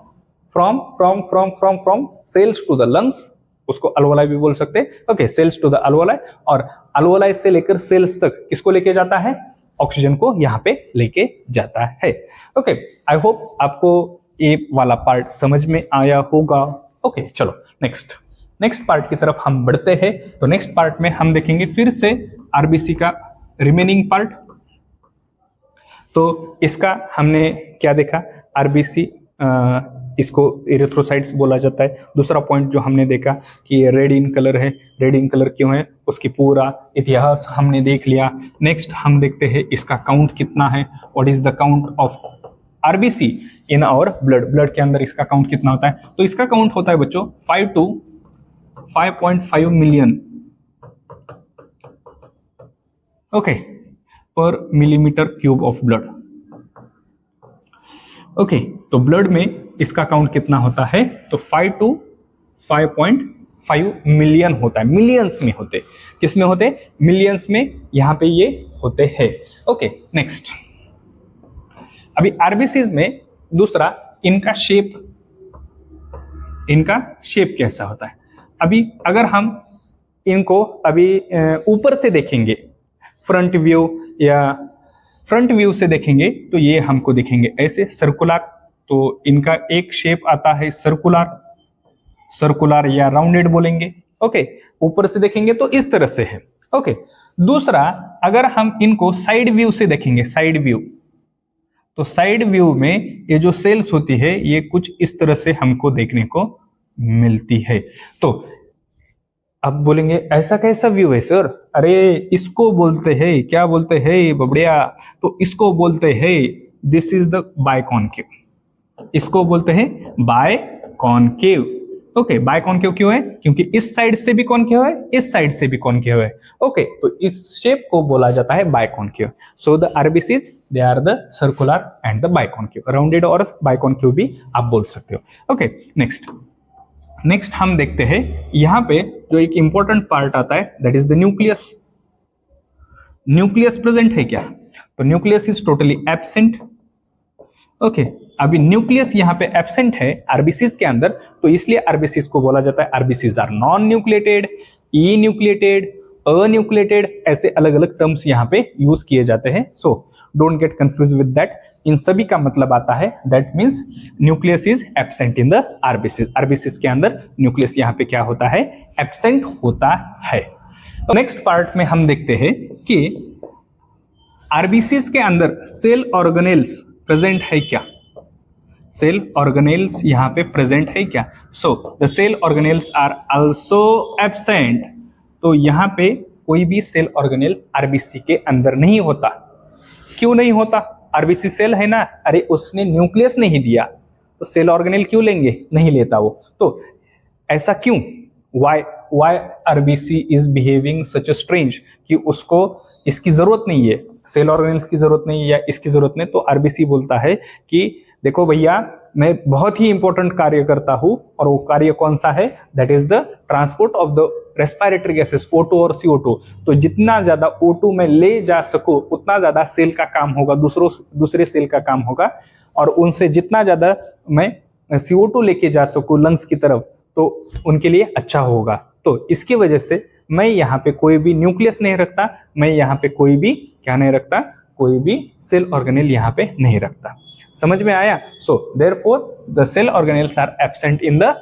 cells to the lungs, उसको अल्वोलाई भी बोल सकते हैं। Okay, cells to the alveoli, और अल्वोलाई से लेकर सेल्स तक किसको लेके जाता है? ऑक्सीजन को यहाँ पे लेके जाता है। ओके, आई होप आपको ये वाला पार्ट समझ में आया होगा। ओके, चलो नेक्स्ट पार्ट की तरफ हम बढ़ते हैं। तो नेक्स्ट पार्ट में हम देखेंगे फिर से आरबीसी का रिमेनिंग पार्ट। तो इसका हमने क्या देखा? आरबीसी, इसको इरिथ्रोसाइट्स बोला जाता है। दूसरा पॉइंट जो हमने देखा कि ये रेड इन कलर है, रेड इन कलर क्यों है, उसकी पूरा इतिहास हमने देख लिया। नेक्स्ट हम देखते हैं इसका काउंट कितना है, what is the count of RBC in our blood. Blood के अंदर इसका काउंट कितना होता है? तो इसका काउंट होता है बच्चों 5 to 5.5 मिलियन, ओके, पर millimetre cube of blood. Okay, तो ब्लड में इसका काउंट कितना होता है? तो 5 to 5.5 मिलियन होता है। मिलियंस में होते, किस में होते? मिलियंस में यहाँ पे ये होते हैं। Okay, next. अभी आरबीसीज में दूसरा, इनका शेप कैसा होता है? अभी अगर हम इनको अभी ऊपर से देखेंगे, फ्रंट व्यू से देखेंगे, तो ये हमको दिखेंगे ऐसे सर्कुलर। तो इनका एक शेप आता है सर्कुलर या राउंडेड बोलेंगे, ओके, ऊपर से देखेंगे तो इस तरह से है। ओके, दूसरा अगर हम इनको साइड व्यू से देखेंगे, साइड व्यू, तो साइड व्यू में ये जो सेल्स होती है ये कुछ इस तरह से हमको देखने को मिलती है। तो अब बोलेंगे ऐसा कैसा व्यू है सर? अरे इसको बोलते हैं, क्या बोलते हैं बबड़िया? तो इसको बोलते हैं, दिस इज द बायकॉन्केव, इसको बोलते हैं बायकॉन्केव। ओके, बायकॉन्केव क्यों है? क्योंकि इस साइड से भी कॉन्केव है, इस साइड से भी कॉन्केव है। ओके, तो इस शेप को बोला जाता है biconcave. So the RBCs they are the circular and the biconcave, rounded और बायकॉन्केव भी आप बोल सकते हो। ओके, नेक्स्ट हम देखते हैं यहां पे जो एक इंपॉर्टेंट पार्ट आता है, that is the nucleus. Nucleus present है क्या? तो nucleus is totally absent. Okay, अभी न्यूक्लियस यहाँ पे एब्सेंट है आरबीसीज के अंदर, तो इसलिए आरबीसीज को बोला जाता है RBCs are non nucleated, enucleated, anucleated, ऐसे अलग अलग टर्म्स यहाँ पे यूज किए जाते हैं। So don't get confuse with that, इन सभी का मतलब आता है that means nucleus is absent in the RBCs. RBCs के अंदर न्यूक्लियस यहाँ पे क्या होता है? एब्सेंट होता है। नेक्स्ट पार्ट में हम देखते हैं कि आरबीसीज के अंदर सेल ऑर्गेनेल्स प्रेजेंट है क्या? सेल ऑर्गेनेल्स यहाँ पे प्रेजेंट है क्या? So the cell organelles are also absent. तो यहाँ पे कोई भी सेल ऑर्गेनेल आरबीसी के अंदर नहीं होता। क्यों नहीं होता? आरबीसी सेल है ना, अरे उसने न्यूक्लियस नहीं दिया तो सेल ऑर्गेनेल क्यों लेंगे? नहीं लेता वो। तो ऐसा क्यों? Why RBC is behaving such a strange, कि उसको इसकी जरूरत नहीं है, सेल ऑर्गेनेल्स की जरूरत नहीं है या इसकी जरूरत नहीं। तो आरबीसी बोलता है कि देखो भैया, मैं बहुत ही इंपॉर्टेंट कार्य करता हूं, और वो कार्य कौन सा है? That is the transport of the respiratory gases O2 और CO2। तो जितना ज्यादा O2 में ले जा सकूं उतना ज्यादा सेल का काम होगा, दूसरे सेल का काम होगा, और उनसे जितना ज्यादा मैं CO2 लेके जा सकूं लंग्स की तरफ तो उनके लिए अच्छा होगा। तो इसकी वजह से मैं यहाँ पे कोई भी न्यूक्लियस नहीं रखता, मैं यहाँ पे कोई भी क्या नहीं रखता, कोई भी सेल ऑर्गेनेल यहाँ पे नहीं रखता। समझ में आया? So therefore the cell organelles are absent in the,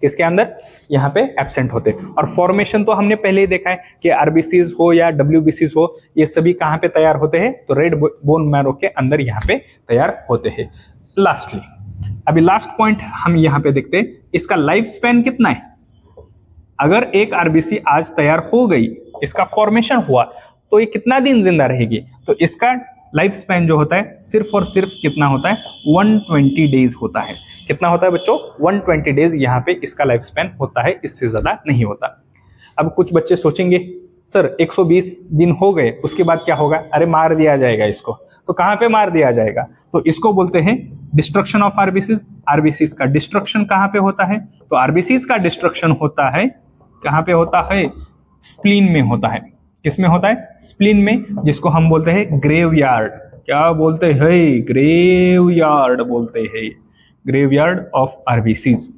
इसके अंदर यहाँ पे एब्सेंट होते हैं। और फॉर्मेशन तो हमने पहले ही देखा है कि आरबीसीज हो या डब्ल्यूबीसीज हो, ये सभी कहाँ पे तैयार होते हैं? तो रेड बोन मैरो के अंदर यहाँ पे तैयार होते हैं। लास्टली, अभी लास्ट पॉइंट हम यहाँ पे देखते हैं, इसका लाइफ स्पैन कितना है? अगर एक आरबीसी आज तैयार हो गई, इसका फॉर्मेशन हुआ, तो ये कितना दिन जिंदा रहेगी? तो इसका लाइफ स्पैन जो होता है सिर्फ और सिर्फ कितना होता है? 120 डेज होता है। कितना होता है बच्चों? 120 डेज यहाँ पे इसका लाइफ स्पैन होता है, इससे ज्यादा नहीं होता। अब कुछ बच्चे सोचेंगे सर 120 दिन हो गए, उसके बाद क्या होगा? अरे मार दिया जाएगा इसको। तो कहाँ पे मार दिया जाएगा? तो इसको बोलते हैं डिस्ट्रक्शन ऑफ आरबीसीज। आरबीसीज का डिस्ट्रक्शन कहाँ पे होता है? तो आरबीसीज का डिस्ट्रक्शन होता है, कहाँ पे होता है? स्प्लीन में होता है। किसमें होता है? स्प्लीन में, जिसको हम बोलते हैं ग्रेवयार्ड। क्या बोलते हैं? ग्रेवयार्ड बोलते हैं, ग्रेवयार्ड ऑफ आरबीसीज।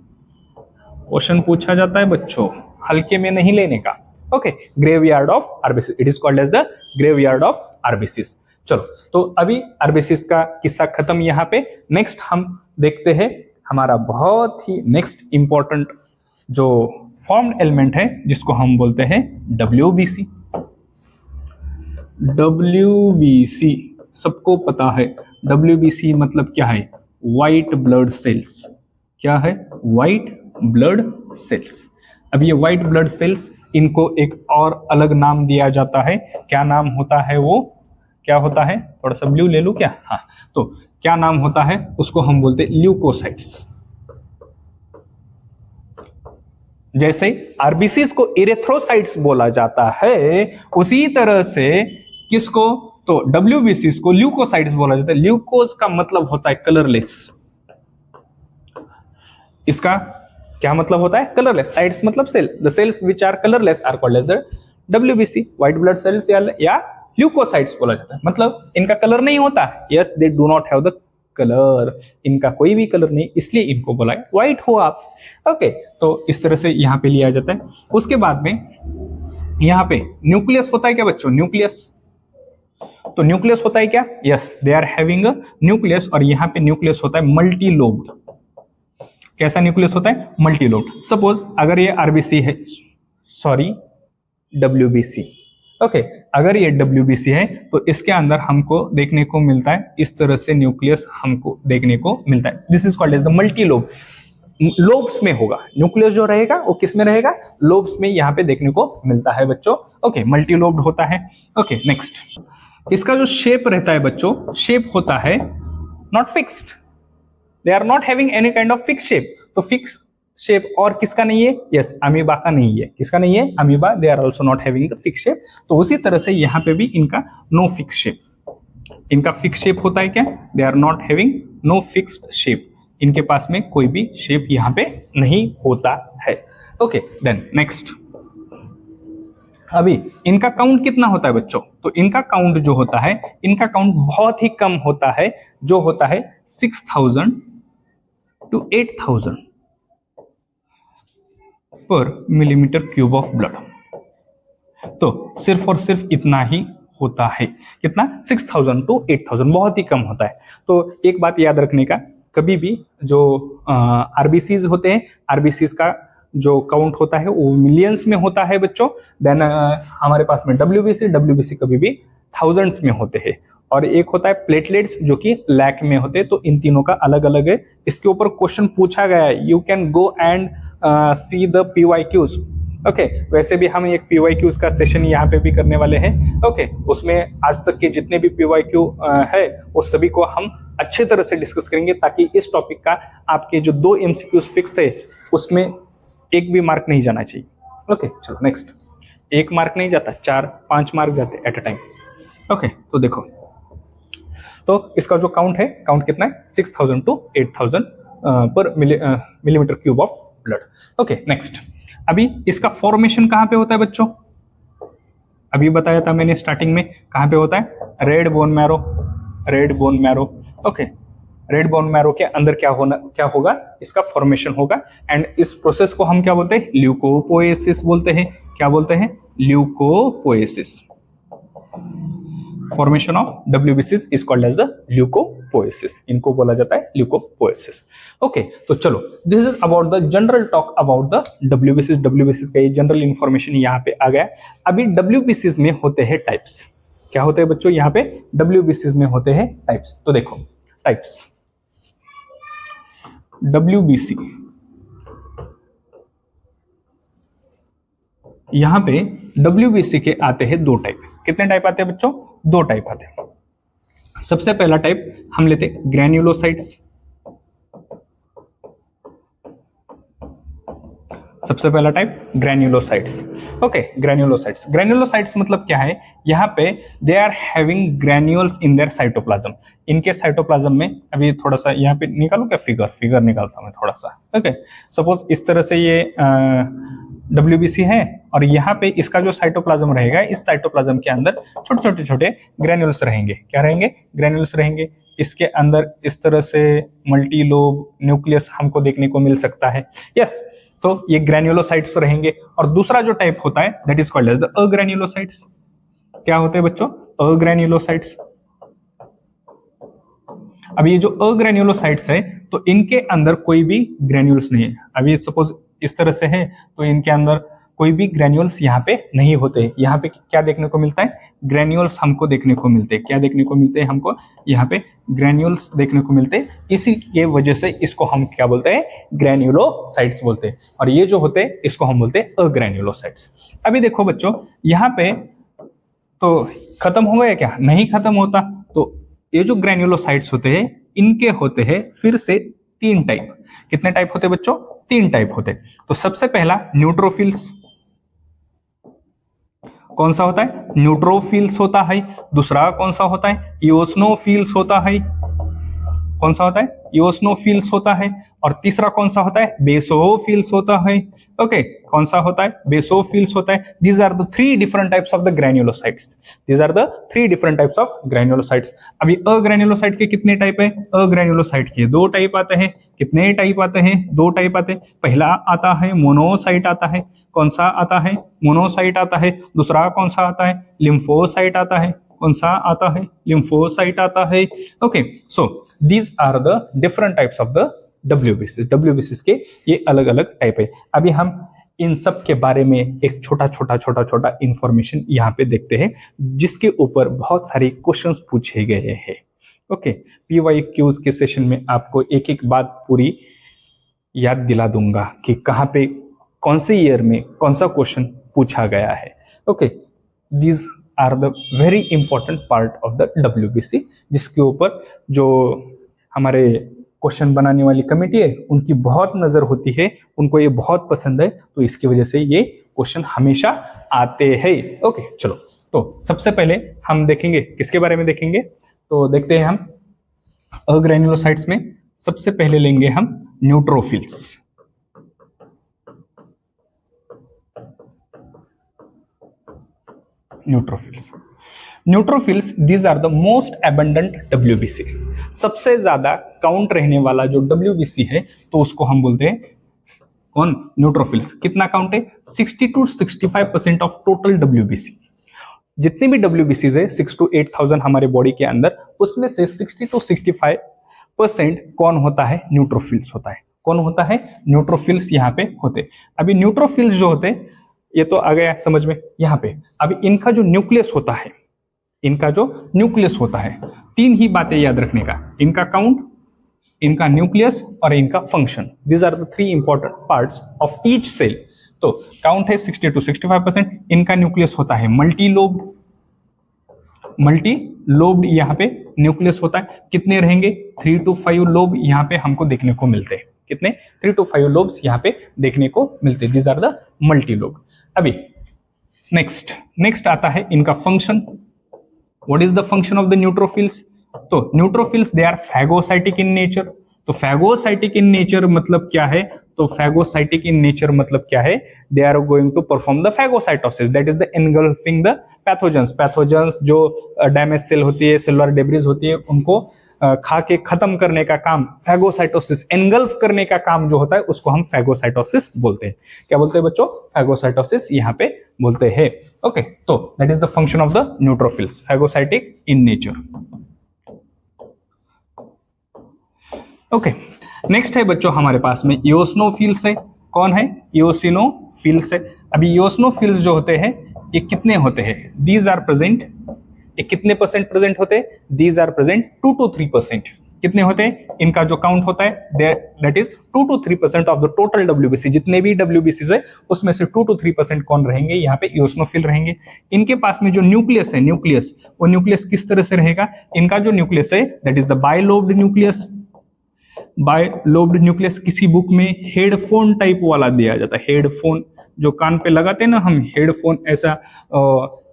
क्वेश्चन पूछा जाता है बच्चों, हल्के में नहीं लेने का। Okay, graveyard of RBCs, it is called as the graveyard of RBCs. चलो, तो अभी आरबीसीज का किस्सा खत्म यहाँ पे। नेक्स्ट हम देखते हैं हमारा बहुत ही नेक्स्ट इंपॉर्टेंट जो फॉर्म्ड एलिमेंट है, जिसको हम बोलते हैं डब्ल्यूबीसी। डब्ल्यूबीसी सबको पता है, डब्ल्यूबीसी मतलब क्या है? White blood sales. क्या है? White blood sales. अब ये व्हाइट ब्लड सेल्स, इनको एक और अलग नाम दिया जाता है। क्या नाम होता है वो? क्या होता है? थोड़ा सा ब्लू ले लूं क्या? हाँ, तो क्या नाम होता है? उसको हम बोलते हैं ल्यूकोसाइट्स। जैसे आरबीसीज को इरेथ्रोसाइट्स बोला जाता है, उसी तरह से किसको? तो डब्ल्यूबीसीज को ल्यूकोसाइट्स बोला जाता है। ल्यूकोस का मतलब होता है कलरलेस। इसका क्या मतलब होता है? कलरलेस। साइट्स मतलब cell. The cells which are colourless are called as the WBC, white blood cells या ल्यूकोसाइट्स बोला जाता है। मतलब इनका कलर नहीं होता। Yes, they do not have the colour, इनका कोई भी कलर नहीं, इसलिए इनको बोला है व्हाइट हो आप। ओके, तो इस तरह से यहाँ पे लिया जाता है। उसके बाद में यहाँ पे न्यूक्लियस होता है क्या बच्चों? न्यूक्लियस, तो न्यूक्लियस होता है क्या? Yes, they are having a nucleus, और यहाँ पे न्यूक्लियस होता है मल्टी लोब्ड। कैसा न्यूक्लियस होता है? Multi lobed. सपोज अगर ये आरबीसी है, सॉरी डब्ल्यूबीसी, ओके, अगर ये डब्ल्यूबीसी है तो इसके अंदर हमको देखने को मिलता है इस तरह से न्यूक्लियस हमको देखने को मिलता है। This is called as the multi lobe. Lobes में होगा न्यूक्लियस, जो रहेगा वो किस में रहेगा? लोब्स में यहाँ पे देखने को मिलता है बच्चों। ओके, मल्टी लोब्ड होता है। ओके, नेक्स्ट, इसका जो शेप रहता है बच्चों, शेप होता है not fixed, they are not having any kind of fix shape. तो फिक्स शेप और किसका नहीं है? यस, अमीबा का नहीं है। किसका नहीं है? Amoeba, they are also not having the fix shape. तो उसी तरह से यहाँ पे भी इनका नो फिक्स शेप। इनका फिक्स शेप होता है क्या? They are not having no fixed shape. इनके पास में कोई भी शेप यहाँ पे नहीं होता है। ओके, देन नेक्स्ट, अभी इनका काउंट कितना होता है बच्चों? तो इनका काउंट जो होता है, इनका काउंट बहुत ही कम होता है, जो होता है 6000 to 8000 पर मिलीमीटर क्यूब ऑफ ब्लड। तो सिर्फ और सिर्फ इतना ही होता है। कितना? 6000 to 8000, बहुत ही कम होता है। तो एक बात याद रखने का, कभी भी जो आरबीसीज होते हैं, आरबीसीज का जो काउंट होता है वो मिलियंस में होता है बच्चों। देन हमारे पास में डब्ल्यूबीसी कभी भी थाउजेंड्स में होते हैं। और एक होता है प्लेटलेट्स जो कि लैक में होते हैं। तो इन तीनों का अलग अलग है। इसके ऊपर क्वेश्चन पूछा गया है, you can go and see the PYQs। Okay, वैसे भी हम एक PYQs का सेशन यहाँ पे भी करने वाले हैं। ओके, उसमें आज तक के जितने भी PYQ है वो सभी को हम अच्छे तरह से डिस्कस करेंगे, ताकि इस टॉपिक का आपके जो 2 MCQs फिक्स है उसमें एक भी मार्क नहीं जाना चाहिए। ओके, चलो नेक्स्ट, 1 मार्क नहीं जाता, 4-5 मार्क जाते एट अ टाइम। ओके, तो देखो, तो इसका जो काउंट है, काउंट कितना है? 6000 to 8000 पर millimetre cube of blood. Okay, next, अभी इसका फॉर्मेशन कहाँ पे होता है बच्चों? अभी बताया था मैंने स्टार्टिंग में, कहाँ पे होता है? Red bone marrow, red bone marrow. Okay, red bone marrow के अंदर क्या होगा? इसका फॉर्मेशन होगा। एंड इस प्रोसेस को हम क्या बोलते हैं? ल्यूकोपोएसिस बोलते हैं। क्या बोलते हैं? Leucopoiesis. Formation of WBCs is called as the leucopoiesis. इनको बोला जाता है ल्यूकोपोएसिस। ओके, तो चलो, this is about the general talk about the WBCs का ये जनरल इंफॉर्मेशन यहाँ पे आ गया। अभी WBCs में होते हैं टाइप्स। क्या होते हैं बच्चों? यहाँ पे WBCs में होते हैं टाइप्स। तो देखो, टाइप्स WBC, यहां पे WBC के आते हैं 2 टाइप। कितने टाइप आते हैं बच्चों? 2 टाइप आते हैं। सबसे पहला टाइप हम लेते हैं ग्रैन्युलोसाइट्स। सबसे पहला टाइप ग्रैन्युलोसाइट्स। ओके, ग्रैन्युलोसाइट्स मतलब क्या है? यहाँ पे they are having granules in their cytoplasm. इनके साइटोप्लाज्म में, अभी थोड़ा सा यहाँ पे निकालू क्या? फिगर निकालता हूँ मैं थोड़ा सा। ओके, सपोज इस तरह से ये WBC है, और यहाँ पे इसका जो साइटोप्लाज्म रहेगा, इस साइटोप्लाज्म के अंदर छोटे छोटे ग्रैन्यूल्स रहेंगे। क्या रहेंगे? ग्रैन्यूल्स रहेंगे। इसके अंदर इस तरह से मल्टी लोब न्यूक्लियस हमको देखने को मिल सकता है। यस, तो ये ग्रैन्युलोसाइट्स रहेंगे। और दूसरा जो टाइप होता है, that is called as the agranulocytes. क्या होते हैं बच्चों? अग्रैन्युलोसाइट्स। अब ये जो अग्रैन्युलोसाइट्स है, तो इनके अंदर कोई भी ग्रैन्यूल्स नहीं है। अभी सपोज इस तरह से है, तो इनके अंदर कोई भी ग्रैन्यूल्स यहाँ पे नहीं होते। यहाँ पे क्या देखने को मिलता है? ग्रैन्यूल्स हमको देखने को मिलते हैं। क्या देखने को मिलते हैं हमको? यहाँ पे ग्रैन्यूल्स देखने को मिलते हैं। इसी के वजह से इसको हम क्या बोलते हैं? ग्रैन्युलोसाइट्स बोलते हैं। और ये जो होते हैं इसको हम बोलते हैं अग्रैन्युलोसाइट्स। अभी देखो बच्चों, यहाँ पे तो खत्म हो गया क्या? नहीं खत्म होता। तो ये जो ग्रैन्युलोसाइट्स होते हैं, इनके होते हैं फिर से 3 टाइप। कितने टाइप होते हैं बच्चों? 3 टाइप होते हैं। तो सबसे पहला न्यूट्रोफिल्स। कौन सा होता है? न्यूट्रोफिल्स होता है। दूसरा कौन सा होता है? इओसिनोफिल्स होता है। कौन सा होता है? इओसिनोफिल्स होता है। और तीसरा कौन सा होता है? बेसोफिल्स होता है। ओके, कौन सा होता है? बेसोफिल्स होता है। These are the 3 different types of the granulocytes. These are the 3 different types of granulocytes. अभी अग्रैन्युलोसाइट के कितने टाइप है? अग्रैन्युलोसाइट के 2 टाइप आते हैं। कितने टाइप आते हैं? 2 टाइप आते हैं। पहला आता है मोनोसाइट आता है। कौन सा आता है? मोनोसाइट आता है। दूसरा कौन सा आता है? लिम्फोसाइट आता है। कौन सा आता है? लिम्फोसाइट आता है। Okay, so these are the different types of the WBC के ये अलग अलग टाइप है। अभी हम इन सब के बारे में एक छोटा इंफॉर्मेशन यहाँ पे देखते हैं, जिसके ऊपर बहुत सारे क्वेश्चंस पूछे गए हैं। ओके, PYQs के सेशन में आपको एक एक बात पूरी याद दिला दूंगा कि कहाँ पे कौन से ईयर में कौन सा क्वेश्चन पूछा गया है। Okay, these are the very important part of the WBC, जिसके ऊपर जो हमारे क्वेश्चन बनाने वाली कमेटी है उनकी बहुत नजर होती है, उनको ये बहुत पसंद है, तो इसकी वजह से ये क्वेश्चन हमेशा आते हैं। ओके, चलो तो सबसे पहले हम देखेंगे किसके बारे में देखेंगे, तो देखते हैं हम अग्रेन्युलोसाइट्स में सबसे पहले लेंगे हम neutrophils. Neutrophils these are the most abundant WBC। सबसे ज्यादा काउंट रहने वाला जो WBC है तो उसको हम बोलते हैं कौन, न्यूट्रोफिल्स। कितना काउंट है? 60 to 65% ऑफ टोटल WBC। जितने भी WBCs है 6 to 8,000 हमारे बॉडी के अंदर, उसमें से 60 to 65% कौन होता है? न्यूट्रोफिल्स होता है। कौन होता है? न्यूट्रोफिल्स यहाँ पे होते। अभी न्यूट्रोफिल्स जो होते ये तो आ गया समझ में यहाँ पे। अभी इनका जो न्यूक्लियस होता है, तीन ही बातें याद रखने का, इनका काउंट, इनका न्यूक्लियस और इनका function. These are the 3 important parts of each cell. तो काउंट है 60 to 65%, इनका न्यूक्लियस होता है मल्टी लोब्ड यहाँ पे न्यूक्लियस होता है। कितने रहेंगे? 3 to 5 लोब यहाँ पे हमको देखने को मिलते हैं। कितने? 3 to 5 लोब्स यहाँ पे देखने को मिलते हैं। These are the multi lobe. अभी नेक्स्ट आता है इनका function. What is the function of the neutrophils? तो neutrophils they are phagocytic in nature. तो फैगोसाइटिक इन नेचर मतलब क्या है? They are going to perform the phagocytosis, that is the engulfing the pathogens जो damage cell होती है, cellular debris होती है, उनको खा के खत्म करने का काम फैगोसाइटोसिस, एनगल्फ करने का काम जो होता है उसको हम फैगोसाइटोसिस बोलते हैं। क्या बोलते हैं बच्चों? फैगोसाइटोसिस यहाँ पे बोलते हैं। ओके, तो that is the function of the neutrophils, phagocytic in nature. Okay, next है बच्चों हमारे पास में इओसिनोफिल्स है। कौन है? इओसिनोफिल्स है। अभी इओसिनोफिल्स जो होते हैं ये कितने होते हैं? दीज आर प्रेजेंट, ये कितने परसेंट प्रेजेंट होते हैं? These are present 2 to 3%। कितने होते हैं? इनका जो काउंट होता है that is 2 to 3% of the total WBC। जितने भी WBCs है उसमें से 2 to 3% कौन रहेंगे? यहाँ पे इओसिनोफिल रहेंगे। इनके पास में जो न्यूक्लियस है, वो न्यूक्लियस किस तरह से रहेगा? इनका जो न्यूक्लियस है that is the bilobed nucleus. Bilobed nucleus किसी बुक में हेडफोन टाइप वाला दिया जाता है। हेडफोन जो कान पे लगाते हैं ना हम, हेडफोन ऐसा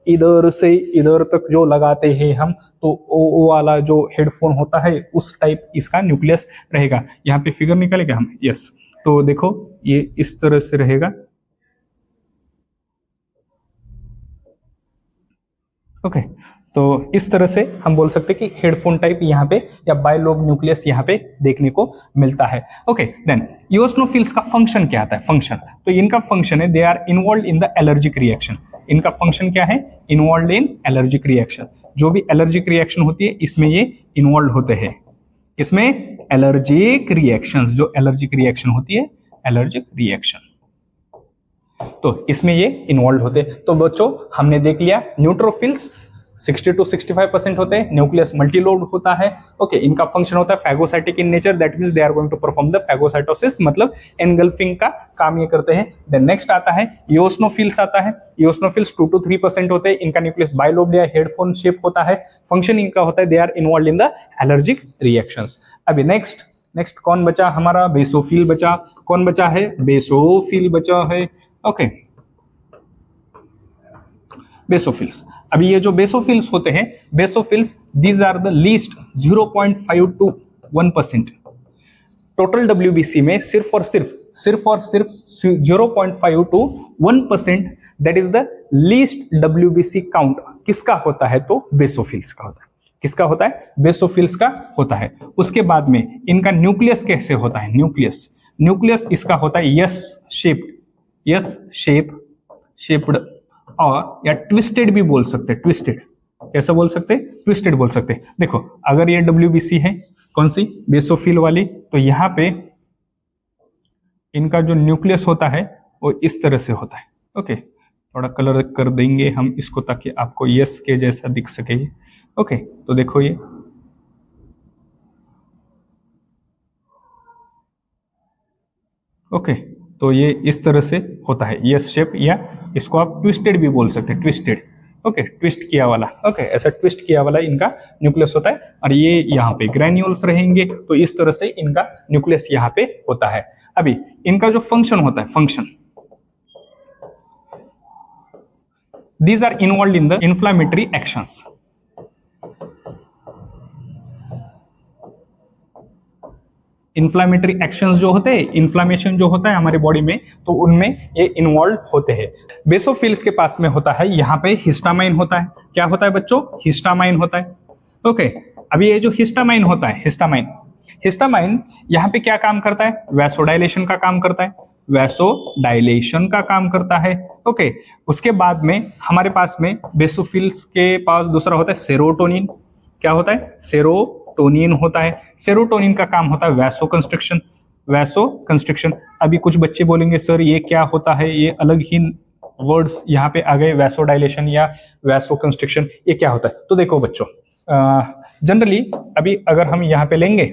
इधर से इधर तक जो लगाते हैं हम, तो वो वाला जो हेडफोन होता है उस टाइप इसका न्यूक्लियस रहेगा। यहाँ पे फिगर निकालेगा हम, यस। तो देखो ये इस तरह से रहेगा। ओके, तो इस तरह से हम बोल सकते हैं कि हेडफोन टाइप यहाँ पे या बाइलोब न्यूक्लियस यहाँ पे देखने को मिलता है। ओके, देन इओसिनोफिल्स का फंक्शन क्या आता है? फंक्शन, तो इनका फंक्शन है they are involve in the allergic reaction. इनका फंक्शन क्या है? Involve in allergic reaction. जो भी एलर्जिक रिएक्शन होती है इसमें ये इन्वॉल्व होते हैं। इसमें एलर्जिक रिएक्शंस, जो एलर्जिक रिएक्शन होती है, एलर्जिक रिएक्शन, तो इसमें ये इन्वॉल्व होते हैं। तो बच्चों हमने देख लिया न्यूट्रोफिल्स 60 to 65% होते हैं, न्यूक्लियस मल्टीलोब्ड होता है। ओके, इनका फंक्शन होता है phagocytic in nature, that means they are going to perform the phagocytosis, मतलब एनगल्फिंग का काम ये करते हैं। देन नेक्स्ट आता है इओसिनोफिल्स आता है। इओसिनोफिल्स 2 to 3% होते हैं। इनका न्यूक्लियस बाइलोब्ड या हेडफोन शेप होता है। फंक्शन इनका होता है they are involve in the allergic reactions. अभी नेक्स्ट कौन बचा हमारा? बेसोफिल बचा। कौन बचा है? बेसोफिल बचा है। Okay, basophils. अभी ये जो बेसोफिल्स होते हैं, basophils these are the least 0.5 to 1%। Total WBC में सिर्फ और सिर्फ 0.5 to 1%, that is the least WBC count किसका होता है? तो बेसोफिल्स का होता है। किसका होता है? बेसोफिल्स का होता है। उसके बाद में इनका न्यूक्लियस कैसे होता है? न्यूक्लियस इसका होता है यस शेप्ड और या ट्विस्टेड भी बोल सकते हैं। ट्विस्टेड कैसा बोल सकते हैं? ट्विस्टेड बोल सकते हैं। देखो अगर ये WBC है, कौन सी? बेसोफिल वाली, तो यहाँ पे इनका जो न्यूक्लियस होता है वो इस तरह से होता है। ओके, थोड़ा कलर कर देंगे हम इसको ताकि आपको यस के जैसा दिख सके। ओके, तो देखो ये ओके, तो ये इस तरह से होता है यस शेप, या इसको आप ट्विस्टेड भी बोल सकते हैं, ट्विस्टेड। ओके, ट्विस्ट किया वाला। ओके, ऐसा ट्विस्ट किया वाला इनका न्यूक्लियस होता है, और ये यहाँ पे ग्रेन्यूल्स रहेंगे, तो इस तरह से इनका न्यूक्लियस यहाँ पे होता है। अभी इनका जो फंक्शन होता है, function, these are involve in the inflammatory actions. Inflammatory actions जो होते हैं, इन्फ्लामेशन जो होता है हमारे बॉडी में, तो उनमें ये इन्वॉल्व होते हैं। बेसोफिल्स के पास में होता है, यहाँ पे हिस्टामाइन होता है। क्या होता है बच्चों? हिस्टामाइन होता है। ओके, अभी ये जो हिस्टामाइन होता है, हिस्टामाइन यहाँ पे क्या काम करता है? वैसोडाइलेशन का काम करता है, वैसोडाइलेशन का काम करता है। ओके, उसके बाद में हमारे पास में बेसोफिल्स के पास दूसरा होता है सेरोटोनिन। क्या होता है? सेरोटोनिन होता है। सेरोटोनिन का काम होता है वैसोकंस्ट्रिक्शन, वैसोकंस्ट्रिक्शन। अभी कुछ बच्चे बोलेंगे सर ये क्या होता है, ये अलग ही वर्ड्स यहाँ पे आ गए, वैसोडाइलेशन या वैसोकंस्ट्रिक्शन, ये क्या होता है? तो देखो बच्चों, जनरली अभी अगर हम यहाँ पे लेंगे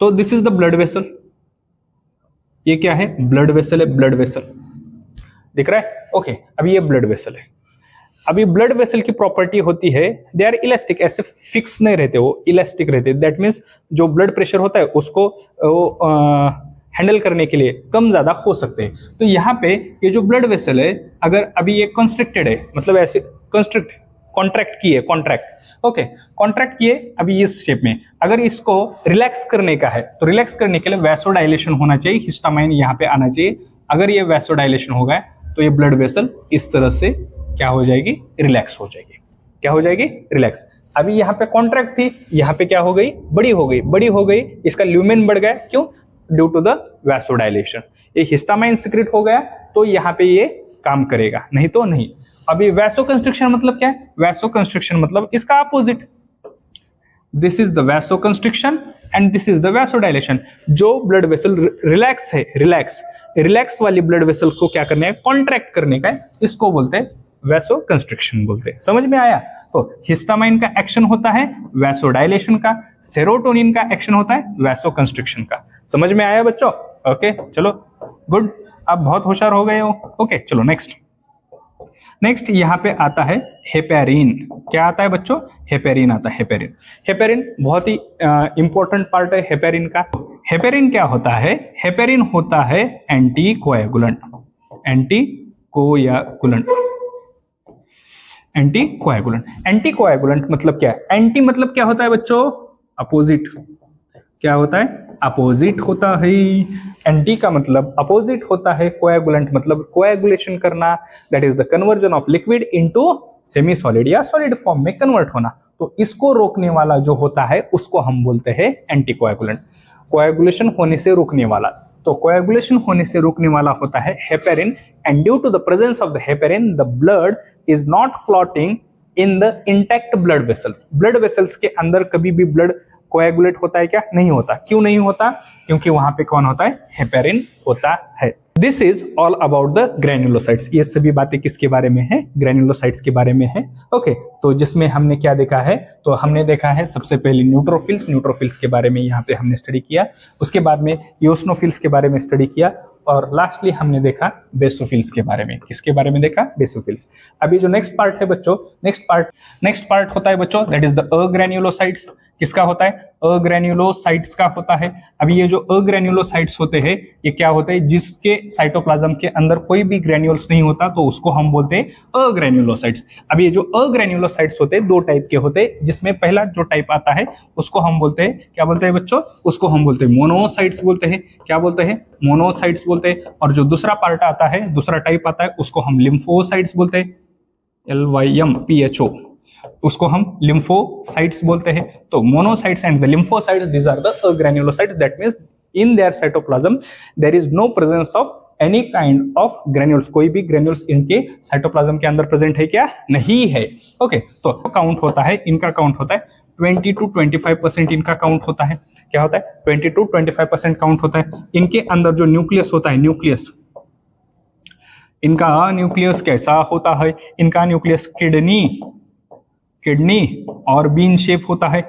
तो this is the blood vessel. ये क्या है? ब्लड वेसल है, ब्लड वेसल दिख रहा है? ओके, अभी ये ब्लड वेसल है। अभी ब्लड वेसल की प्रॉपर्टी होती है, दे आर इलास्टिक, ऐसे फिक्स नहीं रहते, वो इलास्टिक रहते। दैट मीन्स जो ब्लड प्रेशर होता है उसको हैंडल करने के लिए कम ज्यादा हो सकते हैं। तो यहाँ पे ये जो ब्लड वेसल है, अगर अभी ये कंस्ट्रिक्टेड है, मतलब ऐसे कॉन्ट्रैक्ट किए, ओके, कॉन्ट्रैक्ट किए अभी इस शेप में, अगर इसको रिलैक्स करने का है तो रिलैक्स करने के लिए वैसोडाइलेशन होना चाहिए, हिस्टामाइन यहाँ पे आना चाहिए। अगर ये वैसोडाइलेशन हो गया तो ये ब्लड वेसल इस तरह से क्या हो जाएगी? रिलैक्स हो जाएगी। क्या हो जाएगी? रिलैक्स। अभी यहाँ पे कॉन्ट्रैक्ट थी, यहाँ पे क्या हो गई? बड़ी हो गई, बड़ी हो गई, इसका ल्यूमेन बढ़ गया। क्यों? Due to the vasodilation. ये हिस्टामाइन सिक्रेट हो गया तो यहाँ पे ये काम करेगा, नहीं तो नहीं। अभी वैसोकंस्ट्रिक्शन मतलब क्या है? वैसोकंस्ट्रिक्शन मतलब इसका opposite, this is the vasoconstriction and this is the vasodilation. जो ब्लड वेसल रिलैक्स है, रिलैक्स वाली ब्लड वेसल को क्या करना है? कॉन्ट्रैक्ट करने का है, इसको बोलते हैं वैसोकंस्ट्रिक्शन बोलते हैं। समझ में आया? तो हिस्टामाइन का एक्शन होता है वैसोडाइलेशन का, सेरोटोनिन का एक्शन होता है वैसोकंस्ट्रिक्शन का। समझ में आया बच्चों? ओके, चलो गुड, आप बहुत होशियार हो गए हो। ओके, चलो नेक्स्ट यहाँ पे आता है हेपेरिन। क्या आता है बच्चों? हेपेरिन आता है। हेपेरिन बहुत ही इंपॉर्टेंट पार्ट है हेपेरिन का। हेपेरिन क्या होता है? हेपेरिन होता है एंटीकोएगुलेंट। एंटीकोएगुलेंट मतलब क्या है? एंटी मतलब क्या होता है बच्चों? अपोजिट। क्या होता है? अपोजिट होता है। एंटी का मतलब अपोजिट होता है, कोएगुलेंट मतलब कोएगुलेशन करना, that is the conversion of liquid into semi solid या सॉलिड फॉर्म में कन्वर्ट होना। तो इसको रोकने वाला जो होता है उसको हम बोलते हैं एंटीकोएगुलेंट। कोएगुलेशन होने से रोकने वाला, तो कोएगुलेशन होने से रोकने वाला होता है heparin. And due to the presence of the heparin, the blood is not clotting in the intact blood vessels. Blood vessels के अंदर कभी भी ब्लड कोएगुलेट होता है क्या? नहीं होता। क्यों नहीं होता? क्योंकि वहां पे कौन होता है? हेपेरिन होता है। This is all about the granulocytes. ये सभी बातें किसके बारे में है? ग्रेन्युलोसाइट्स के बारे में है। ओके, तो जिसमें हमने क्या देखा है? तो हमने देखा है सबसे पहले न्यूट्रोफिल्स के बारे में यहाँ पे हमने स्टडी किया। उसके बाद में इओसिनोफिल्स के बारे में स्टडी किया, और लास्टली हमने देखा बेसोफिल्स के बारे में। किसके बारे में देखा? बेसोफिल्स। अभी जो नेक्स्ट पार्ट है बच्चों, नेक्स्ट पार्ट होता है बच्चों, दैट इज द अग्रेन्युलोसाइट्स। किसका होता है? अग्रेन्युलोसाइट्स का होता है। अभी ये जो अग्रेन्युलोसाइट्स होते हैं, ये क्या होते हैं? जिसके साइटोप्लाज्म के अंदर कोई भी ग्रेन्यूल्स नहीं होता, तो उसको हम बोलते हैं अग्रेन्युलोसाइट्स। अब ये जो अग्रेन्युलोसाइट्स होते हैं, दो टाइप के होते हैं, जिसमें पहला जो टाइप आता है उसको हम बोलते हैं, क्या बोलते हैं बच्चों? उसको हम बोलते हैं मोनोसाइट्स बोलते हैं। क्या बोलते हैं? मोनोसाइट्स बोलते हैं। और जो दूसरा पार्ट आता है, दूसरा टाइप आता है, उसको हम लिम्फोसाइट्स बोलते हैं, LYMPHO, उसको हम लिम्फोसाइट्स बोलते हैं। तो monocytes and the lymphocytes, these are the agranulocytes. That means in their cytoplasm there is no presence of any kind of granules. कोई भी ग्रेन्यूल्स इनके साइटोप्लाज्म के अंदर प्रेजेंट है क्या? नहीं है। ओके, तो काउंट होता है, इनका काउंट होता है 20 to 25% इनका काउंट होता है। क्या होता है? 20 to 25% काउंट होता है। इनके अंदर जो न्यूक्लियस होता है, न्यूक्लियस, इनका न्यूक्लियस कैसा होता है? इनका न्यूक्लियस किडनी और बीन शेप होता है,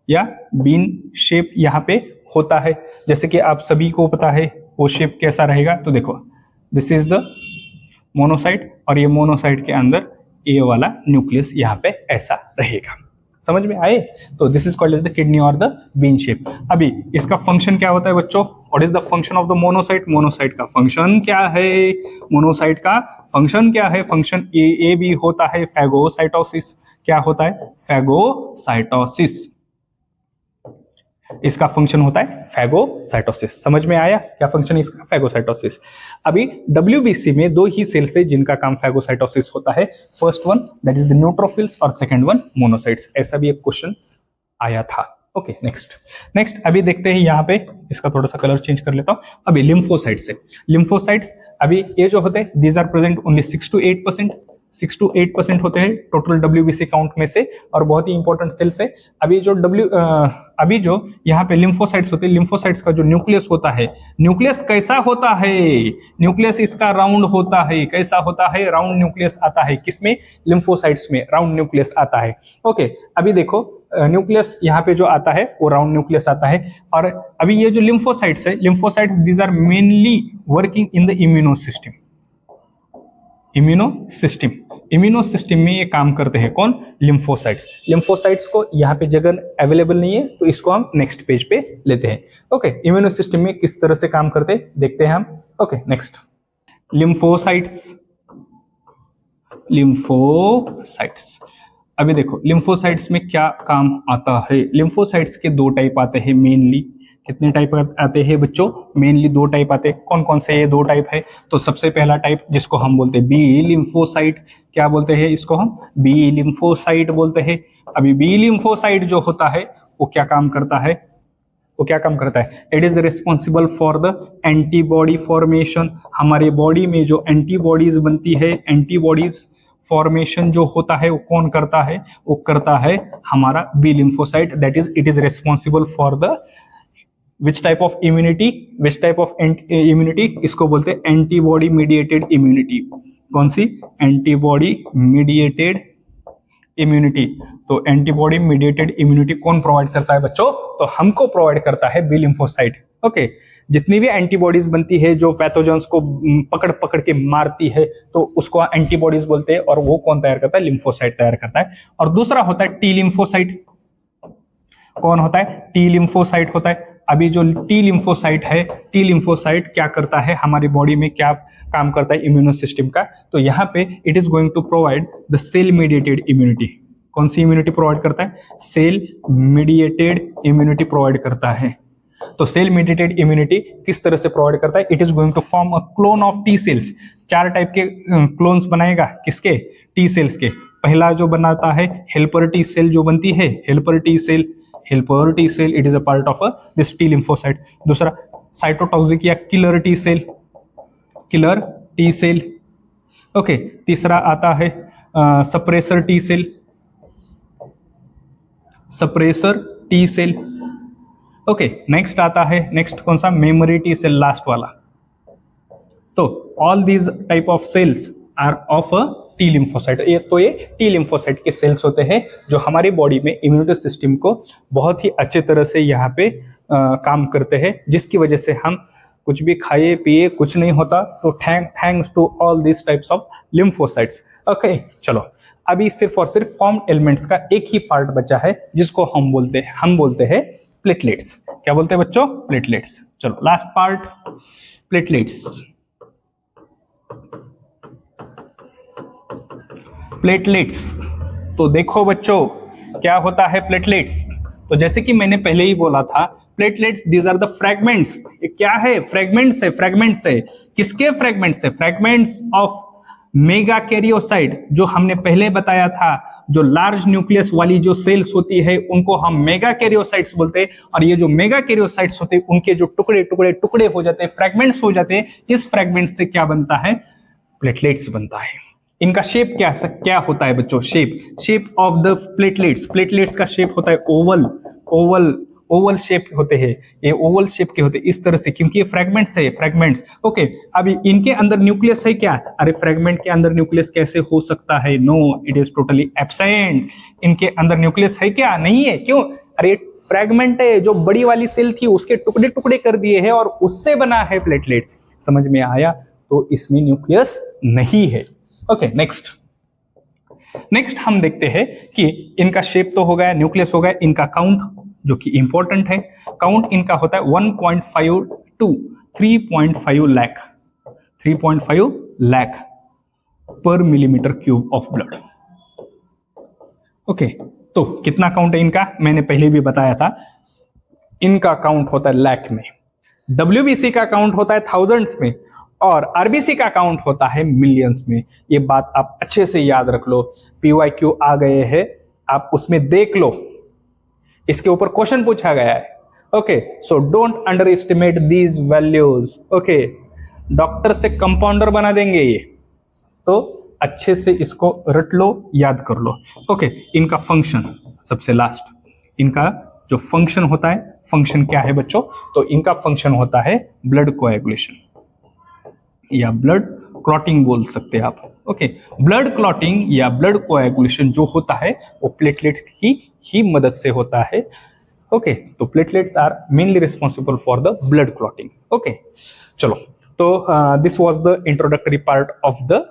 या बीन शेप यहाँ पे होता है। जैसे कि आप सभी को पता है वो शेप कैसा रहेगा। तो देखो, दिस इज द मोनोसाइट, और ये मोनोसाइट के अंदर ये वाला न्यूक्लियस यहाँ पे ऐसा रहेगा। समझ में आए? तो this is called as the kidney और द बीन शेप। अभी इसका फंक्शन क्या होता है बच्चों? What is the function of the monocyte? Monocyte का फंक्शन क्या है? मोनोसाइट का फंक्शन क्या है? फंक्शन ए भी होता है फैगोसाइटोसिस। क्या होता है? फैगोसाइटोसिस। इसका फंक्शन होता है फैगोसाइटोसिस। समझ में आया क्या फंक्शन इसका? फैगोसाइटोसिस। अभी डब्ल्यूबीसी में दो ही सेल्स है जिनका काम फैगोसाइटोसिस होता है। First one that is the neutrophils और सेकंड वन मोनोसाइट्स। ऐसा भी एक क्वेश्चन आया था। ओके, नेक्स्ट अभी देखते हैं यहाँ पे, इसका थोड़ा सा कलर चेंज कर लेता हूं। अभी लिम्फोसाइट्स है। लिम्फोसाइट्स अभी ये जो होते हैं, these are present only 6 to 8% होते हैं टोटल डब्ल्यूबीसी काउंट में से, और बहुत ही इंपॉर्टेंट सेल्स है। अभी जो यहाँ पे लिम्फोसाइट्स होते हैं, लिम्फोसाइट्स का जो न्यूक्लियस होता है, न्यूक्लियस कैसा होता है? न्यूक्लियस इसका राउंड होता है। कैसा होता है? राउंड न्यूक्लियस आता है। किसमें? लिम्फोसाइट्स में राउंड न्यूक्लियस आता है। ओके, अभी देखो न्यूक्लियस यहाँ पे जो आता है वो राउंड न्यूक्लियस आता है। और अभी ये जो लिम्फोसाइट्स है, lymphocytes these are mainly working in the immuno system में ये काम करते हैं। कौन? लिम्फोसाइट्स। लिम्फोसाइट्स को यहाँ पे जगह अवेलेबल नहीं है, तो इसको हम नेक्स्ट पेज पे लेते हैं। ओके, इम्यूनो सिस्टम में किस तरह से काम करते हैं देखते हैं हम। Okay, next lymphocytes. अभी देखो लिम्फोसाइट्स में क्या काम आता है। लिम्फोसाइट्स के दो टाइप आते हैं मेनली। कितने टाइप आते हैं बच्चों? मेनली दो टाइप आते हैं। कौन कौन से ये दो टाइप है? तो सबसे पहला टाइप जिसको हम बोलते हैं बी लिम्फोसाइट। क्या बोलते हैं इसको? हम बी लिम्फोसाइट बोलते हैं। अभी बी लिम्फोसाइट जो होता है वो क्या काम करता है? It is responsible for the antibody formation. हमारे बॉडी में जो एंटीबॉडीज बनती है, एंटीबॉडीज फॉर्मेशन जो होता है वो कौन करता है? वो करता है हमारा B lymphocyte. That is it is responsible for the which type of immunity? इसको बोलते हैं एंटीबॉडी मीडिएटेड इम्यूनिटी। कौन सी? Antibody mediated immunity. तो एंटीबॉडी मीडिएटेड इम्यूनिटी कौन प्रोवाइड करता है बच्चों? तो हमको प्रोवाइड करता है बी लिम्फोसाइट। ओके, जितनी भी एंटीबॉडीज बनती है जो पैथोजेंस को पकड़ के मारती है, तो उसको एंटीबॉडीज बोलते हैं, और वो कौन तैयार करता है? लिम्फोसाइट तैयार करता है। और दूसरा होता है टी लिम्फोसाइट। कौन होता है? टी लिम्फोसाइट होता है। अभी जो टी लिम्फोसाइट है, टी लिम्फोसाइट क्या करता है हमारी बॉडी में, क्या काम करता है इम्यूनो सिस्टम का? तो यहाँ पे it is going to provide the cell mediated immunity. कौन सी इम्यूनिटी प्रोवाइड करता है? सेल मीडिएटेड इम्यूनिटी प्रोवाइड करता है। तो सेल मीडिएटेड इम्यूनिटी किस तरह से प्रोवाइड करता है? It is going to form a clone of T cells. 4 type के क्लोन्स बनाएगा। किसके? टी सेल्स के। पहला जो बनाता है हेल्पर टी सेल, जो बनती है helper T cell, it is a part of this T lymphocyte. दूसरा साइटोटॉक्सिक या किलर टी सेल। ओके, तीसरा आता है suppressor T cell. Okay, next आता है, नेक्स्ट कौन सा? मेमोरी टी सेल, लास्ट वाला। तो all these type of cells are of a T lymphocyte. ये टी लिम्फोसाइट के सेल्स होते हैं जो हमारी बॉडी में इम्यूनिटी सिस्टम को बहुत ही अच्छे तरह से यहाँ पे काम करते हैं, जिसकी वजह से हम कुछ भी खाए पिए कुछ नहीं होता। तो thanks to all this types of lymphocytes. Okay, चलो अभी सिर्फ और सिर्फ फॉर्म एलिमेंट्स का एक ही पार्ट बचा है जिसको हम बोलते हैं प्लेटलेट्स। क्या बोलते हैं बच्चों? प्लेटलेट्स। चलो लास्ट पार्ट, प्लेटलेट्स। तो देखो बच्चों क्या होता है प्लेटलेट्स। तो जैसे कि मैंने पहले ही बोला था, platelets these are the fragments. क्या है? फ्रैगमेंट्स है। किसके फ्रैगमेंट्स है? Fragments of megakaryocyte. जो हमने पहले बताया था, जो लार्ज न्यूक्लियस वाली जो सेल्स होती है उनको हम मेगा कैरियोसाइट्स बोलते हैं। और ये जो मेगा कैरियोसाइट्स होते हैं उनके जो टुकड़े हो जाते हैं, फ्रैगमेंट्स हो जाते हैं, इस फ्रैगमेंट से क्या बनता है? प्लेटलेट्स बनता है। इनका शेप क्या होता है बच्चों? शेप ऑफ द प्लेटलेट्स का शेप होता है ओवल शेप होते हैं, ये ओवल शेप के होते हैं इस तरह से, क्योंकि ये फ्रेगमेंट्स। ओके, अभी इनके अंदर न्यूक्लियस है क्या? अरे फ्रेगमेंट के अंदर न्यूक्लियस कैसे हो सकता है? No, it is totally absent. इनके अंदर न्यूक्लियस है क्या? नहीं है। क्यों? अरे फ्रेगमेंट है, जो बड़ी वाली सेल थी उसके टुकड़े टुकड़े कर दिए हैं और उससे बना है प्लेटलेट। समझ में आया? तो इसमें न्यूक्लियस नहीं है। ओके, नेक्स्ट हम देखते हैं कि इनका शेप तो हो गया, न्यूक्लियस हो गया, इनका काउंट जो कि इंपॉर्टेंट है। काउंट इनका होता है 1.5 to 3.5 लाख, 3.5 लाख पर millimetre cube of blood. Okay, तो कितना काउंट है इनका? मैंने पहले भी बताया था, इनका काउंट होता है लाख में, WBC का काउंट होता है थाउजेंड्स में, और RBC का काउंट होता है मिलियंस में। ये बात आप अच्छे से याद रख लो। PYQ आ गए हैं, आप उसमें देख लो, इसके ऊपर क्वेश्चन पूछा गया है। Okay, so don't under estimate these values. Okay, doctor से कंपाउंडर बना देंगे ये, तो अच्छे से इसको रट लो, याद कर लो। ओके, इनका फंक्शन सबसे लास्ट, इनका जो फंक्शन होता है, फंक्शन क्या है बच्चों? तो इनका फंक्शन होता है ब्लड कोएगुलेशन या ब्लड क्लॉटिंग बोल सकते हैं आप। ओके, ब्लड क्लॉटिंग या ब्लड कोएगुलेशन जो होता है वो प्लेटलेट्स की ही मदद से होता है। ओके, तो platelets are mainly responsible for the blood clotting. Okay, चलो, तो this was the introductory part of the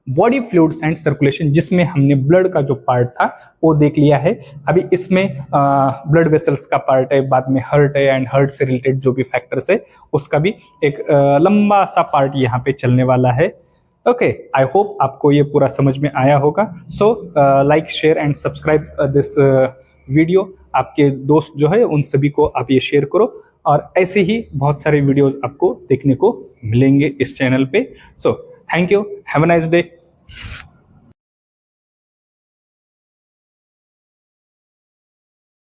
body fluids and circulation, जिसमें हमने ब्लड का जो पार्ट था वो देख लिया है। अभी इसमें ब्लड वेसल्स का पार्ट है, बाद में हार्ट है, एंड हार्ट से रिलेटेड जो भी फैक्टर्स है उसका भी एक लंबा सा पार्ट यहाँ पे चलने वाला है। ओके, आई होप आपको ये पूरा समझ में आया होगा। So like, share and subscribe this video. आपके दोस्त जो है उन सभी को आप ये शेयर करो, और ऐसे ही बहुत सारे वीडियोस आपको देखने को मिलेंगे इस चैनल पे। So thank you, have a nice day.